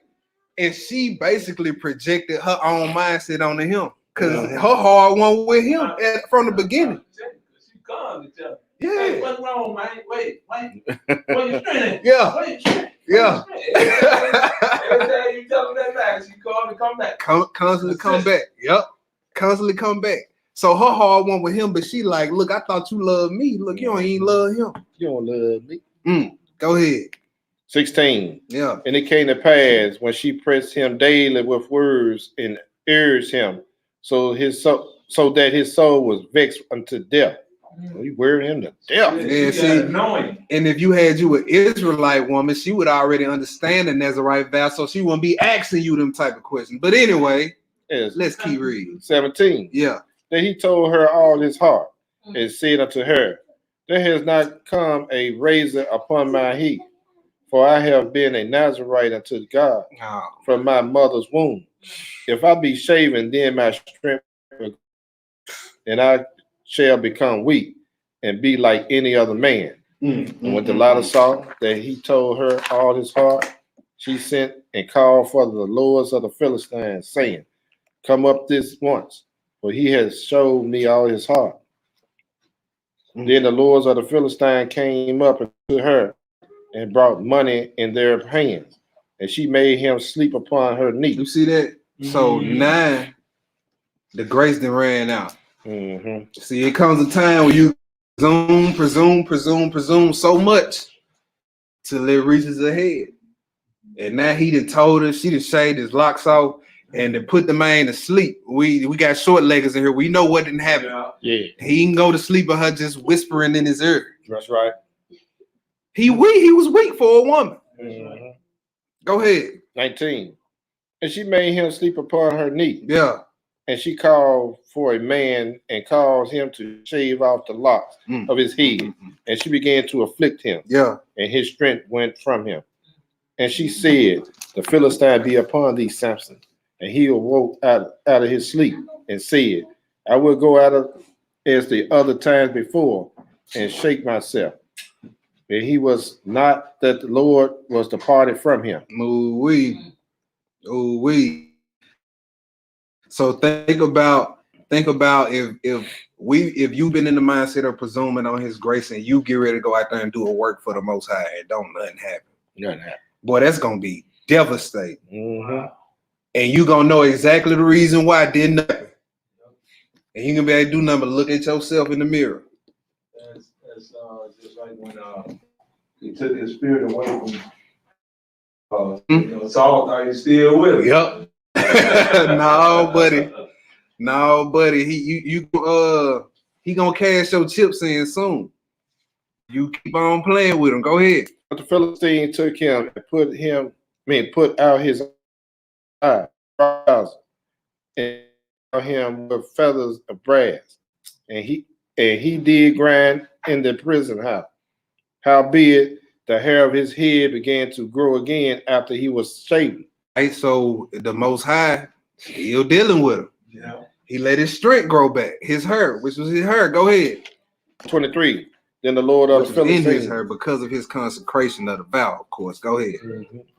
And she basically projected her own mindset onto him because her heart wasn't with him from the beginning. She called each other. Yeah. Hey, what's wrong, man? Wait. Where you stranded? Yeah. Where you stranded? Yeah. Every time you tell her that back, she called to come back. Constantly come back. Yep. Constantly come back. So her heart went with him, but she like, look, I thought you loved me. Look, you don't even love him. You don't love me. Go ahead. 16. Yeah. And it came to pass when she pressed him daily with words and urged him, so that his soul was vexed unto death. You wear him to death. And see, and if you had you an Israelite woman, she would already understand the Nazarite vow, so she wouldn't be asking you them type of questions. But anyway, let's keep reading. 17. Yeah. that he told her all his heart, and said unto her, there has not come a razor upon my head, for I have been a Nazarite unto God Oh, from my mother's womb. If I be shaven, then my strength will, and I shall become weak and be like any other man. And when Delilah saw that he told her all his heart, she sent and called for the lords of the Philistines, saying, come up this once, for he has showed me all his heart. Then the lords of the Philistines came up to her and brought money in their hands, and she made him sleep upon her knee. you see that? So now the grace then ran out. See, it comes a time where you presume so much till it reaches her head. And now he done told her, she done shaved his locks off and then put the man to sleep. We got short leggers in here. We know what didn't happen. Yeah. He can go to sleep with her just whispering in his ear. That's right. He was weak for a woman. Go ahead. 19. And she made him sleep upon her knee. Yeah. And she called for a man and caused him to shave off the locks of his head. And she began to afflict him. Yeah. And his strength went from him. And she said, the Philistine be upon thee, Samson. And he awoke out of his sleep and said, I will go out as the other times before and shake myself. And he was not that the Lord was departed from him. Ooh-wee. Ooh-wee. So think about if you've been in the mindset of presuming on his grace and you get ready to go out there and do a work for the Most High and don't nothing happen. Nothing happened. Boy, that's gonna be devastating. And you gonna know exactly the reason why it didn't happen. And you gonna be able to do nothing but look at yourself in the mirror. That's just like when he took his spirit away from Saul, thought he's still with him. Yep. No, buddy. He gonna cash your chips in soon. You keep on playing with him. Go ahead. But the Philistine took him and put out his eyes and him with feathers of brass, and he did grind in the prison house. Howbeit, the hair of his head began to grow again after he was shaven. Right, so the Most High still dealing with him. Yeah. He let his strength grow back. His hair, which was his hair. Go ahead. 23. Then the Lord of the Philistines, in his hair because of his consecration of the vow, of course. Go ahead.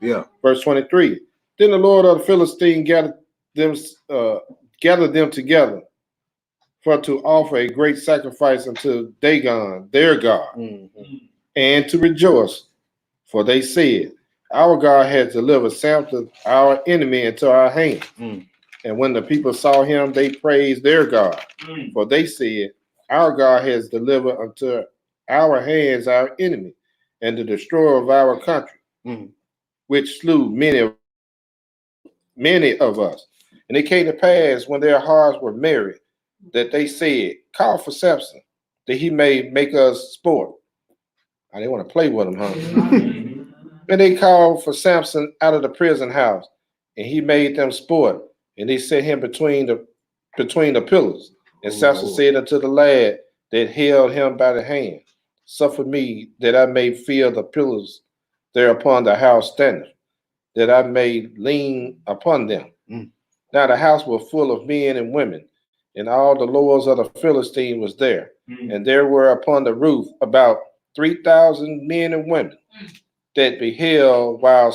Yeah. Verse 23. Then the Lord of the Philistines gathered them together for to offer a great sacrifice unto Dagon, their God, and to rejoice. For they said, our God has delivered Samson, our enemy, into our hand. And when the people saw him, they praised their God. For they said, our God has delivered unto our hands our enemy, and the destroyer of our country, which slew many of us. And it came to pass, when their hearts were merry, that they said, call for Samson, that he may make us sport. I didn't want to play with him, huh? And they called for Samson out of the prison house, and he made them sport, and they set him between the pillars. And Samson said unto the lad that held him by the hand, suffer me that I may feel the pillars thereupon the house standeth, that I may lean upon them. Now the house was full of men and women, and all the lords of the Philistine was there. And there were upon the roof about 3,000 men and women that beheld while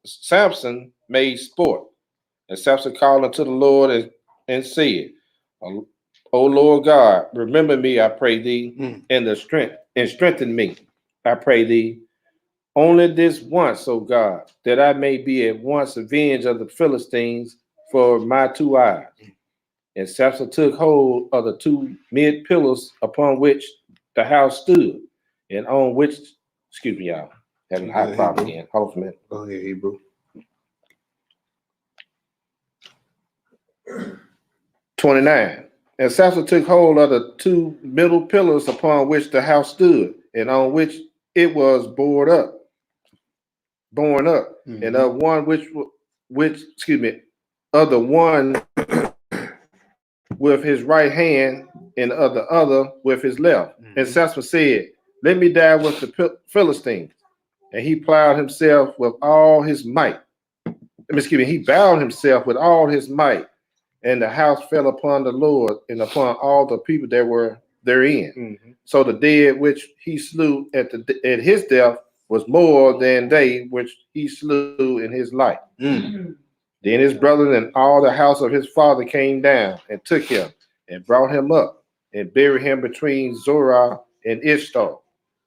Samson made sport. And Samson called unto the Lord and said, O Lord God, remember me, I pray thee, and strengthen me, I pray thee, only this once, O God, that I may be at once avenged of the Philistines for my 2 eyes. And Samson took hold of the 2 mid pillars upon which the house stood, and on which, excuse me, y'all, having a hot problem again. Hold on a minute. Go ahead, Hebrew. 29. And Samson took hold of the 2 middle pillars upon which the house stood, and on which it was borne up, and of one of the one with his right hand and of the other with his left. And Samson said, let me die with the Philistines. And he plowed himself with all his might. He bowed himself with all his might, and the house fell upon the Lord and upon all the people that were therein. So the dead which he slew at his death was more than they which he slew in his life. Then his brothers and all the house of his father came down and took him and brought him up and buried him between Zorah and Ishtar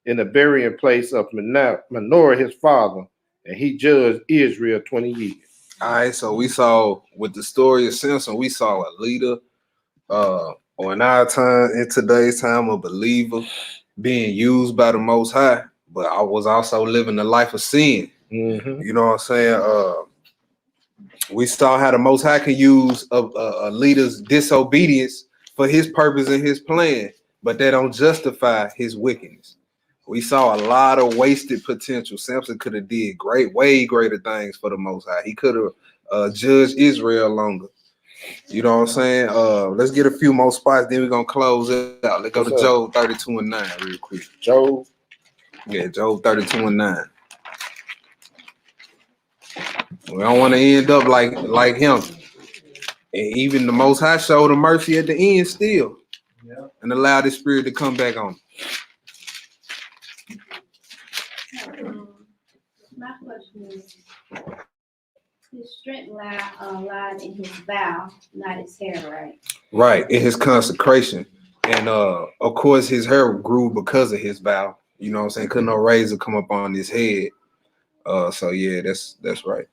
in the burying place of Manoah his father, and he judged Israel 20 years. All right, so we saw with the story of Samson, we saw a leader, or in our time, in today's time, a believer being used by the Most High, but I was also living the life of sin. You know what I'm saying? We saw how the Most High can use a leader's disobedience for his purpose and his plan, but that don't justify his wickedness. We saw a lot of wasted potential. Samson could have did way greater things for the Most High. He could have judged Israel longer. You know what I'm saying? Let's get a few more spots, then we're gonna close it out. Let's go to Job 32:9 real quick. Job? Yeah, Job 32:9. We don't want to end up like him. And even the Most High showed him mercy at the end still, and allowed his spirit to come back on. My question is, his strength lied in his vow, not his hair, right? Right, in his consecration. And of course his hair grew because of his vow. You know what I'm saying? Couldn't no razor come up on his head. So yeah, that's right.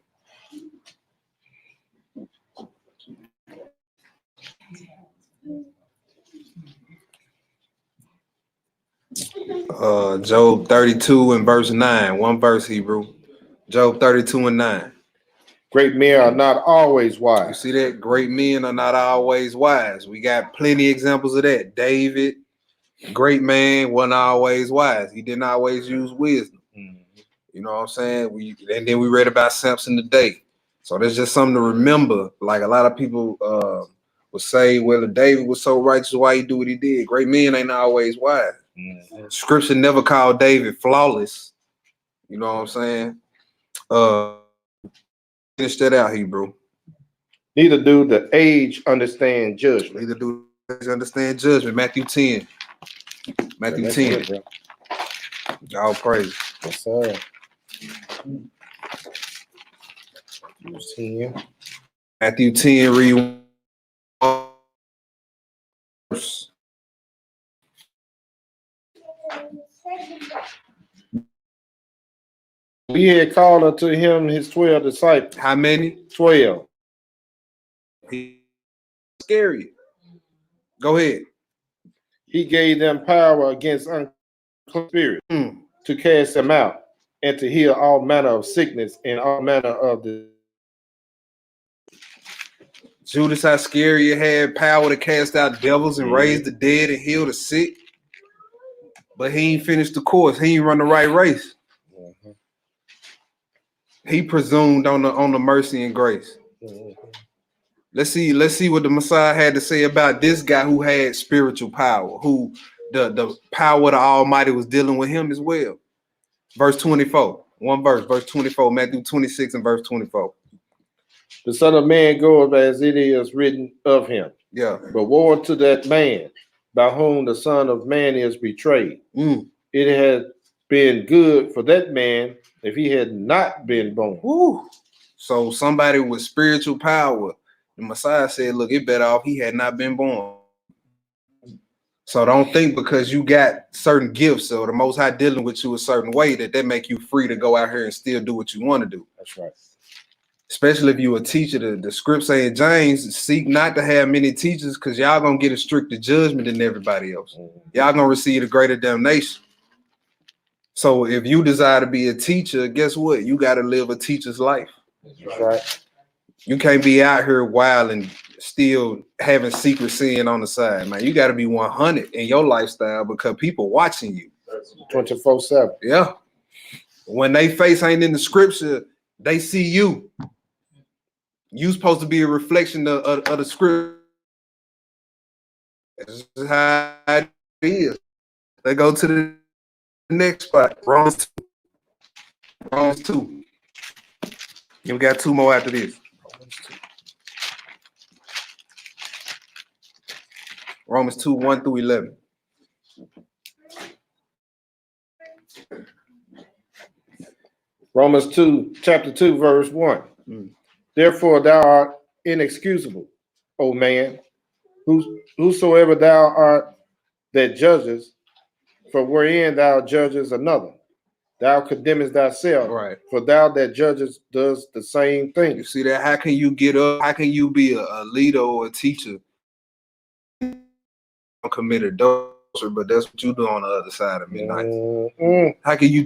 Job 32 and verse 9. One verse, Hebrew. Job 32:9. Great men are not always You wise. see that? Great men are not always wise. We got plenty of examples of that. David, great man, wasn't always wise. He didn't always use wisdom. You know what I'm saying? And then we read about Samson today. So that's just something to remember. Like a lot of people would say, well, if David was so righteous, why he do what he did? Great men ain't always wise. Scripture never called David flawless. You know what I'm saying? Finish that out, Hebrew. Neither do the age understand judgment. Neither do they understand judgment. Matthew 10. Matthew 10. Good, All praise. yes, sir. 10. Matthew 10, read one verse. He had called unto him his 12 disciples. How many? 12. Scary. Go ahead. He gave them power against unclean spirits to cast them out and to heal all manner of sickness and all manner of the. Judas Iscariot had power to cast out devils and raise the dead and heal the sick, but he ain't finished the course. He ain't run the right race. He presumed on the mercy and grace. Let's see what the Messiah had to say about this guy who had spiritual power, who the power of the Almighty was dealing with him as well. Verse 24. One verse, verse 24, Matthew 26 and verse 24. The Son of Man goeth as it is written of him. Yeah. But woe unto that man by whom the Son of Man is betrayed. It had been good for that man if he had not been born. Woo. So somebody with spiritual power, the Messiah said, look, it better off he had not been born. So don't think because you got certain gifts or the Most High dealing with you a certain way that make you free to go out here and still do what you want to do. That's right. Especially if you're a teacher. The script saying, James, seek not to have many teachers because y'all going to get a stricter judgment than everybody else. Y'all going to receive a greater damnation. So if you desire to be a teacher, guess what? You got to live a teacher's life. That's right. You can't be out here wild and still having secret sin on the side, man. You got to be 100 in your lifestyle because people watching you. 24/7. Yeah. When they face ain't in the scripture, they see you. You supposed to be a reflection of the scripture. This is how it is. Let's go to the next spot. Romans 2. Romans 2. And we got two more after this. Romans 2, 1 through 11. Romans 2, chapter 2, verse 1. Therefore thou art inexcusable, O man, whosoever thou art that judges, for wherein thou judges another, thou condemnest thyself, Right. for thou that judges does the same You thing. see that? How can you get up? How can you be a leader or a teacher? Commit adultery, but that's what you do on the other side of midnight. How can you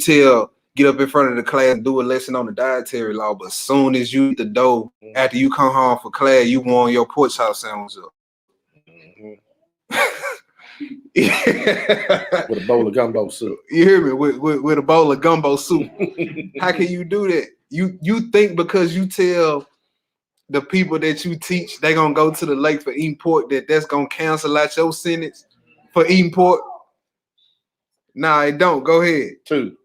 get up in front of the class and do a lesson on the dietary law, but as soon as you eat the dough, after you come home for class, you want your pork chop sandwich up? With a bowl of gumbo soup. You hear me? With a bowl of gumbo soup. How can you do that? You think because you tell the people that you teach they gonna go to the lake for eating pork that's gonna cancel out your sentence for eating pork? Nah, it don't. Go ahead. 2.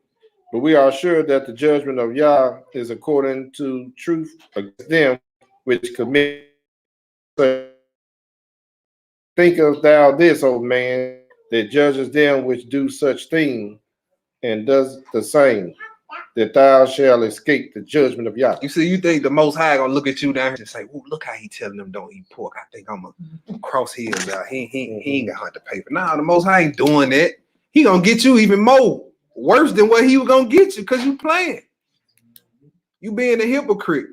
But we are sure that the judgment of Yah is according to truth against them which commit. Thinkest thou this, O man, that judges them which do such things, and does the same, that thou shalt escape the judgment of Yah? You see, you think the Most High gonna look at you down here and say, "Ooh, look how he telling them don't eat pork. I think I'm gonna cross his out. He ain't gonna have to pay for." Nah, the Most High ain't doing that. He gonna get you even more worse than what he was gonna get you because you playing. You being a hypocrite.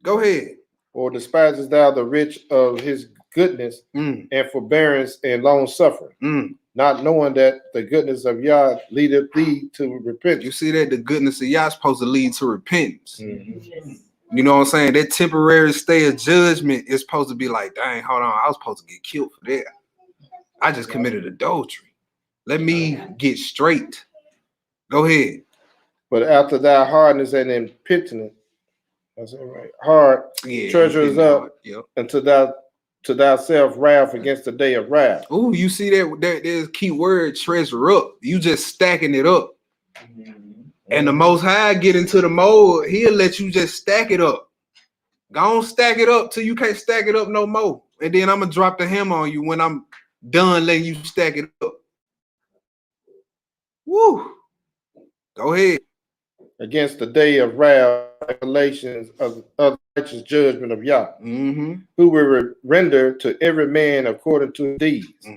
Go ahead. Or despisest thou the rich of his goodness and forbearance and long suffering, not knowing that the goodness of Yah leadeth thee to repentance? You see that the goodness of Yah is supposed to lead to repentance. You know what I'm saying? That temporary stay of judgment is supposed to be like, dang, hold on, I was supposed to get killed for that. I just committed adultery. Let me get straight. Go ahead. But after thy hardness and impenitent, that's it, right? Heart treasures up unto thyself wrath against the day of wrath. Oh, you see that there's key word, treasure up. You just stacking it up. And the Most High get into the mode, he'll let you just stack it up. Go on, stack it up till you can't stack it up no more. And then I'm gonna drop the hammer on you when I'm done letting you stack it up. Woo. Go ahead. Against the day of wrath, revelations of righteous judgment of Yah, who will render to every man according to his deeds.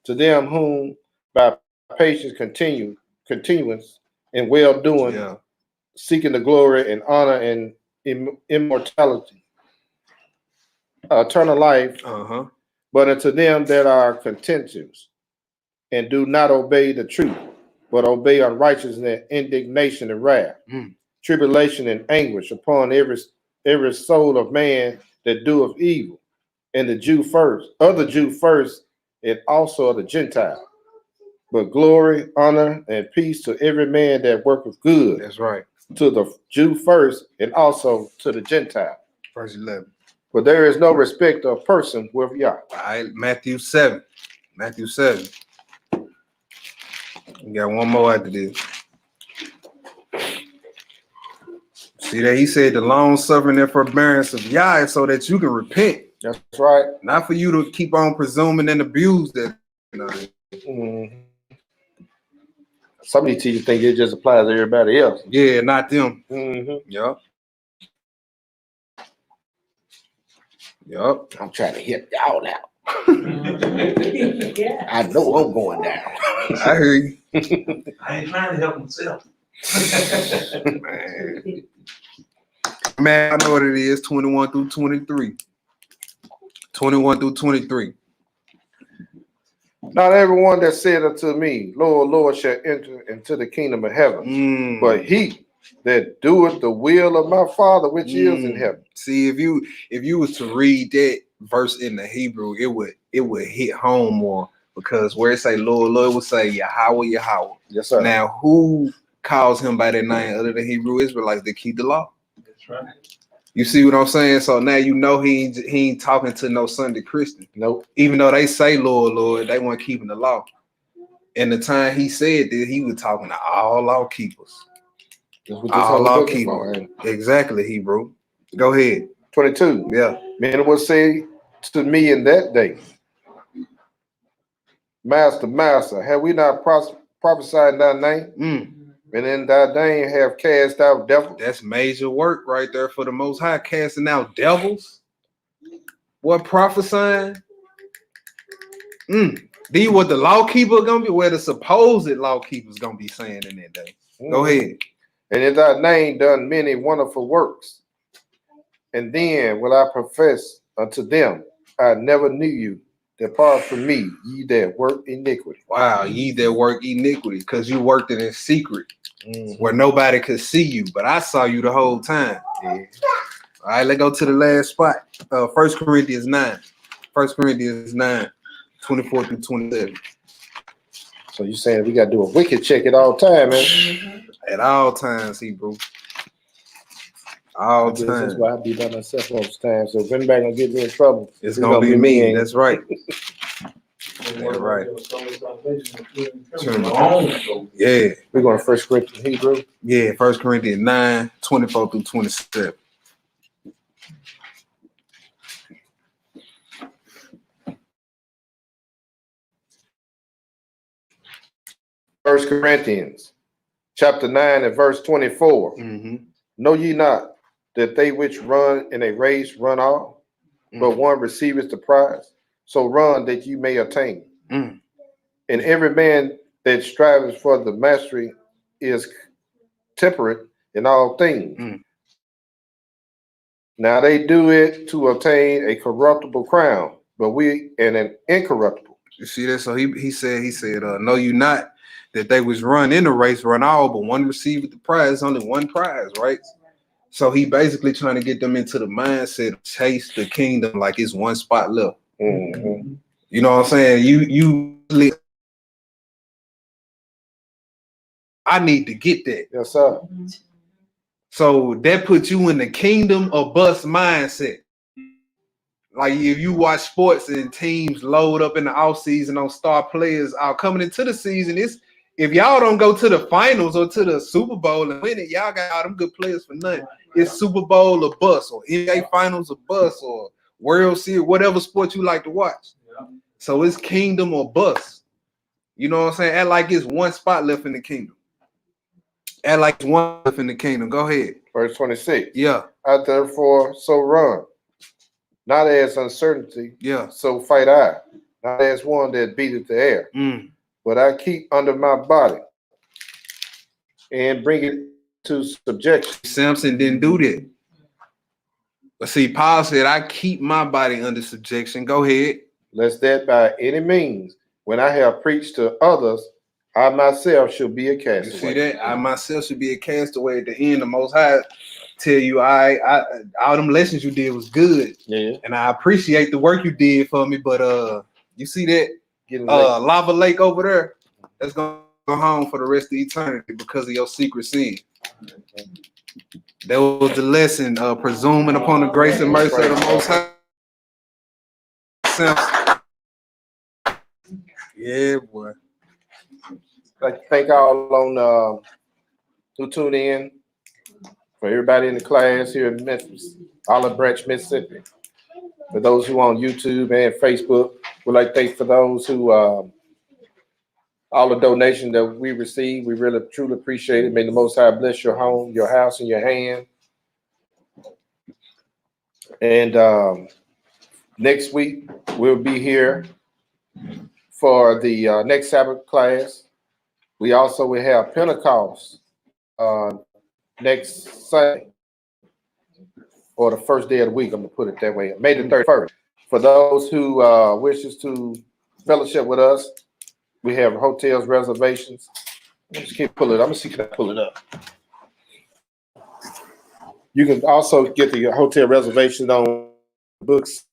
To them whom by patience continuance and well doing, seeking the glory and honor and immortality, eternal life. But unto them that are contentious and do not obey the truth, but obey unrighteousness, indignation, and wrath, tribulation and anguish upon every soul of man that doeth evil, and the Jew first, and also of the Gentile. But glory, honor, and peace to every man that worketh good. That's right. To the Jew first, and also to the Gentile. Verse 11. For there is no respect of person with Yah. All right, Matthew 7. Matthew 7. We got one more after this. See that he said the long suffering and forbearance of Yah is so that you can repent. That's right. Not for you to keep on presuming and abuse that. Some of these teachers think it just applies to everybody else. Yeah, not them. Yup. I'm trying to help y'all out. I know I'm going down. I hear you. I ain't trying to help myself. Man, I know what it is. 21 through 23. 21 through 23. Not everyone that said unto me, Lord, Lord, shall enter into the kingdom of heaven, but he that doeth the will of my Father which is in heaven. See, if you was to read that verse in the Hebrew, it would hit home more, because where it say Lord, Lord, would say Yahweh, Yahweh. Yes, sir. Now, who calls him by that name other than Hebrew Israelites that keep the law? That's right. You see what I'm saying? So now you know he ain't talking to no Sunday Christian. Nope. Even though they say Lord, Lord, they weren't keeping the law. And the time he said that, he was talking to all law keepers. All law keepers. Exactly, Hebrew. Go ahead. 22. Yeah. Men will say to me in that day, Master, Master, have we not prophesied in thy name? And in thy name have cast out devils? That's major work right there for the Most High, casting out devils. What prophesying? These what the law keeper gonna be, where the supposed law keeper's gonna be saying in that day. Go ahead. And in thy name done many wonderful works. And then will I profess unto them, I never knew you. Depart from me, ye that work iniquity. Wow, ye that work iniquity, because you worked it in secret, where nobody could see you, but I saw you the whole time. Yeah. All right, let's go to the last spot. 1 Corinthians 9. 1 Corinthians 9, 24 through 27. So you saying we gotta do a wicked check at all time, man? At all times, Hebrew. All times. That's why I be by myself all the time. So if anybody gonna get me in trouble, it's gonna be me. That's right. That's right. Yeah. We're going to 1 Corinthians Hebrew. Yeah, 1 Corinthians 9, 24 through 27. First Corinthians chapter 9 and verse 24. Know ye not that they which run in a race run all, but one receiveth the prize? So run that you may attain. And every man that strives for the mastery is temperate in all things. Now they do it to obtain a corruptible crown, but we in an incorruptible. You see that? So he said, know you not that they was run in the race, run all, but one received the prize, only one prize, right? So he basically trying to get them into the mindset of chase the kingdom like it's one spot left. You know what I'm saying? I need to get that. Yes, sir. So that puts you in the kingdom of bust mindset. Like if you watch sports and teams load up in the off season on star players out coming into the season, it's if y'all don't go to the finals or to the Super Bowl and win it, y'all got all them good players for nothing. It's Super Bowl or bust, or NBA Finals or bust, or World Series, whatever sport you like to watch. So it's kingdom or bust. You know what I'm saying? Act like it's one spot left in the kingdom. Act like it's one left in the kingdom. Go ahead. Verse 26. Yeah. I therefore so run, not as uncertainty. Yeah. So fight I, not as one that beateth the air. But I keep under my body and bring it to subjection. Samson didn't do that. But see, Paul said, I keep my body under subjection. Go ahead. Lest that by any means, when I have preached to others, I myself shall be a castaway. You see that? I myself should be a castaway at the end. The Most High tell you, all them lessons you did was good. Yeah. And I appreciate the work you did for me. But you see that lava lake over there? That's gonna go home for the rest of eternity because of your secret sin. That was the lesson, presuming upon the grace and mercy of the Most High. Yeah, boy. I'd like to thank all on who tuned in, for everybody in the class here in Memphis, Olive Branch, Mississippi. For those who on YouTube and Facebook, we'd like to thank for those who all the donations that we receive. We really truly appreciate it. May the Most High bless your home, your house, and your hand. And next week we'll be here for the next Sabbath class. We also will have Pentecost next Sunday, or the first day of the week. I'm gonna put it that way. May the 31st. For those who wishes to fellowship with us, we have hotels reservations. I'm just keep pull it. I'm gonna see can I pull it up. You can also get the hotel reservations on books,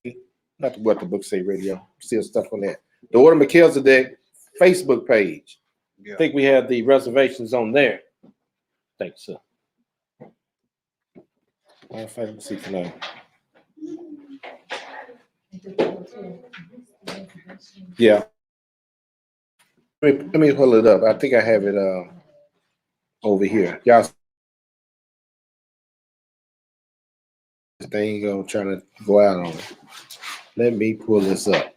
not what the book say radio. See stuff on that. The Order Melchizedek Facebook page. Yeah. I think we have the reservations on there. Thanks, sir. Let me see tonight. Yeah. Let me pull it up. I think I have it over here. Y'all, this thing gonna try to go out on it. Let me pull this up.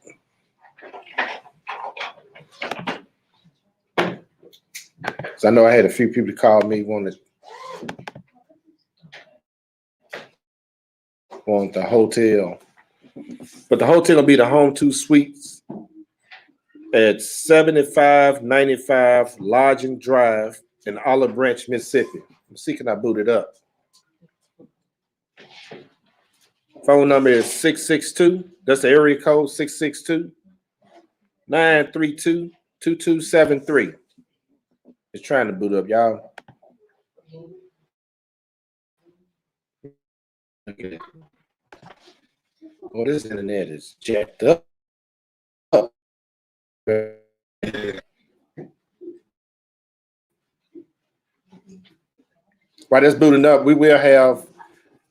So I know I had a few people call me want the hotel, but the hotel will be the Home 2 Suites at 7595 Lodging Drive in Olive Branch, Mississippi. I'm see can I boot it up. Phone number is 662. That's the area code 662-932-2273. It's trying to boot up, y'all. Oh, this internet is jacked up. While that's booting up, we will have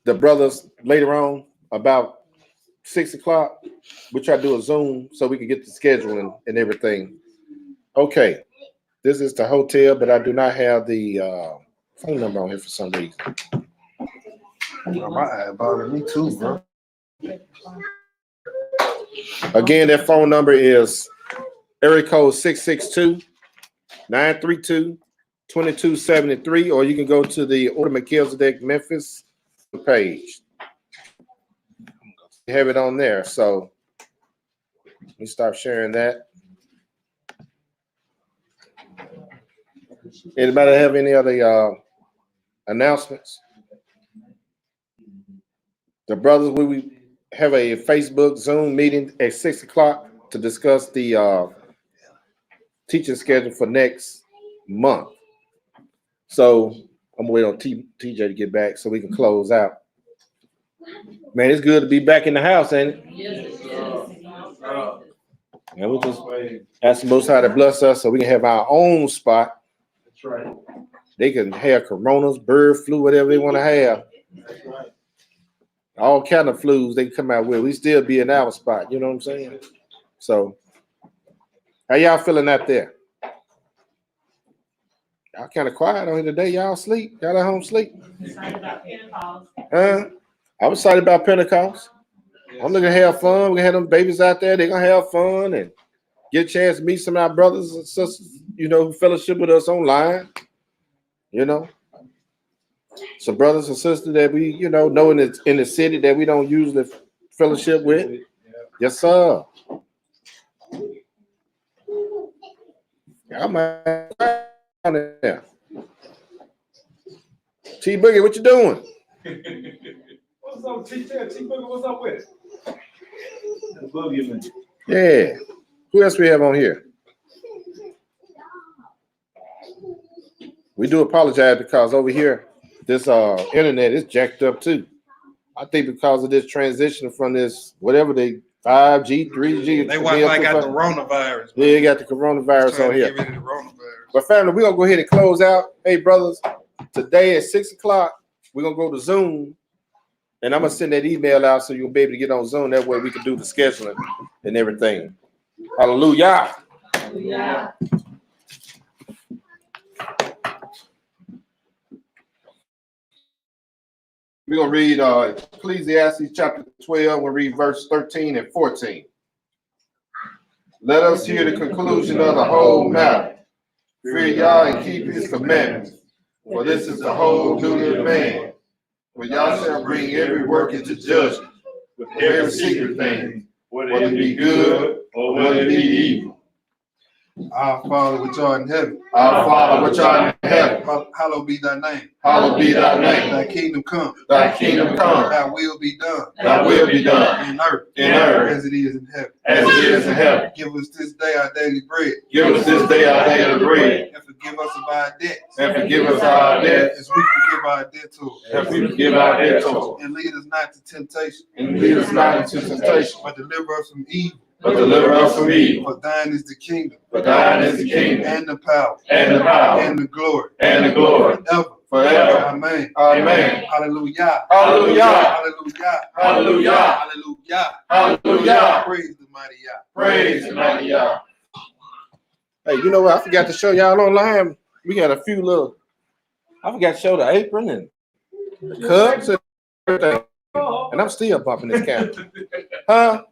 the brothers later on about 6 o'clock. We try to do a Zoom so we can get the scheduling and everything. Okay, this is the hotel, but I do not have the phone number on here for some reason. My eye bothering me too, bro. Again, that phone number is area code 662-932-2273, or you can go to the Order Melchizedek Memphis page. You have it on there. So let me stop sharing that. Anybody have any other announcements? The brothers, we have a Facebook Zoom meeting at 6 o'clock to discuss the teaching schedule for next month. So I'm gonna wait on TJ to get back so we can close out. Man, it's good to be back in the house, ain't it? Yes. And we just ask the Most High to bless us so we can have our own spot. That's right. They can have coronas, bird flu, whatever they want to have. That's right. All kind of flus they can come out with. We still be in our spot. You know what I'm saying? So, how y'all feeling out there? Y'all kind of quiet on here today. Y'all sleep? Y'all at home sleep? Excited about Pentecost. I was excited about Pentecost. I'm looking to have fun. We had them babies out there. They're gonna have fun and get a chance to meet some of our brothers and sisters, who fellowship with us online. Some brothers and sisters that we, know in the city that we don't usually fellowship with. Yes, sir. I'm out there. T Boogie, what you doing? What's up, T-Boogie? What's up with it? The boogeyman. Yeah. Who else we have on here? We do apologize because over here, this internet is jacked up too. I think because of this transition from this whatever they 5G, 3G. They Wi-Fi got the coronavirus. Yeah, they got the coronavirus on here. Get rid of the coronavirus. But family, we're gonna go ahead and close out. Hey brothers, today at 6 o'clock, we're gonna go to Zoom. And I'm gonna send that email out so you'll be able to get on Zoom. That way we can do the scheduling and everything. Hallelujah. Yeah. We're gonna read Ecclesiastes chapter 12. We'll read verse 13 and 14. Let us hear the conclusion of the whole matter. Fear Yah and keep his commandments, for this is the whole duty of man. For Yah shall bring every work into judgment, with every secret thing, whether it be good or whether it be evil. Our Father which art in heaven. Our Father which art in heaven, Hallowed be thy name. hallowed be thy name. Thy kingdom come. Thy kingdom come. Thy will be done. Thy will be done In earth. in earth As it is in heaven. as it is in heaven. Give us this day our daily bread. Give us this day our daily bread, And forgive us of our debts. and forgive us our debts, As we forgive our debtors. as we forgive our debtors. And lead us not to temptation. And lead us not into temptation, But deliver us from evil. but deliver us from evil. For thine is the kingdom. For thine is the kingdom, And the power. and the power, And the glory. and the glory, Forever. forever. Amen. Amen. Hallelujah. Hallelujah. Hallelujah. Hallelujah. Hallelujah. Hallelujah. Praise the mighty Yah. Praise the mighty Yah. Hey, you know what? I forgot to show y'all online. We got a few little. I forgot to show the apron and the cups and everything. And I'm still bumping this camera. Huh?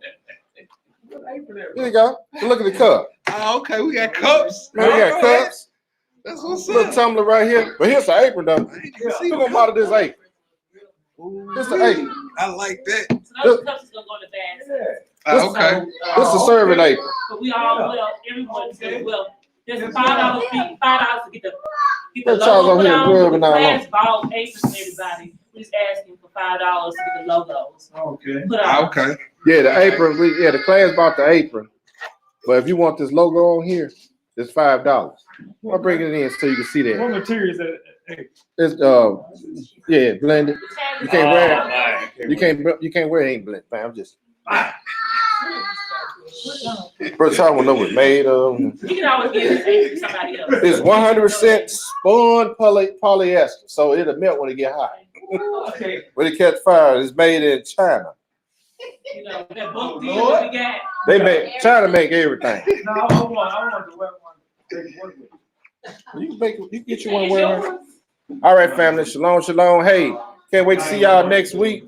Here you go. Look at the cup. Oh, okay, we got cups. Man, we got cups. That's what's Little up. tumbler right here. But here's the apron though. See We're gonna model this apron. This the apron. I like that. So those cups is gonna go in the basket. Okay. This is the serving apron. But we all, well, everyone says, well, there's a $5 fee, $5 to get the Let Charles logo over put here on. rubbing The all class ball aprons and everybody. We're just asking for $5 to get the logos Okay. put on. Okay. Yeah, the apron. The class bought the apron. But if you want this logo on here, it's $5. I'll bring it in so you can see What that. material is that? Hey. It's yeah, blended. The tag You is can't on. wear it. You can't wear it ain't blended. Man, I'm just. First I want to know what made of. You can always give this apron to somebody else. It's 100% spun polyester, so it'll melt when it get hot. Okay. When it catch fire, it's made in China. You know, that book deal that we got. They make China make everything. No, I want the wet one. Take one with me. You can get you one wearing. All right, family. Shalom, shalom. Hey, can't wait to see y'all next week.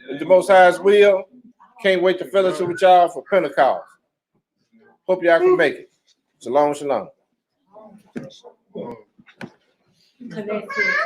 With the Most High's will. Can't wait to fellowship with y'all for Pentecost. Hope y'all can make it. Shalom, shalom. Connected.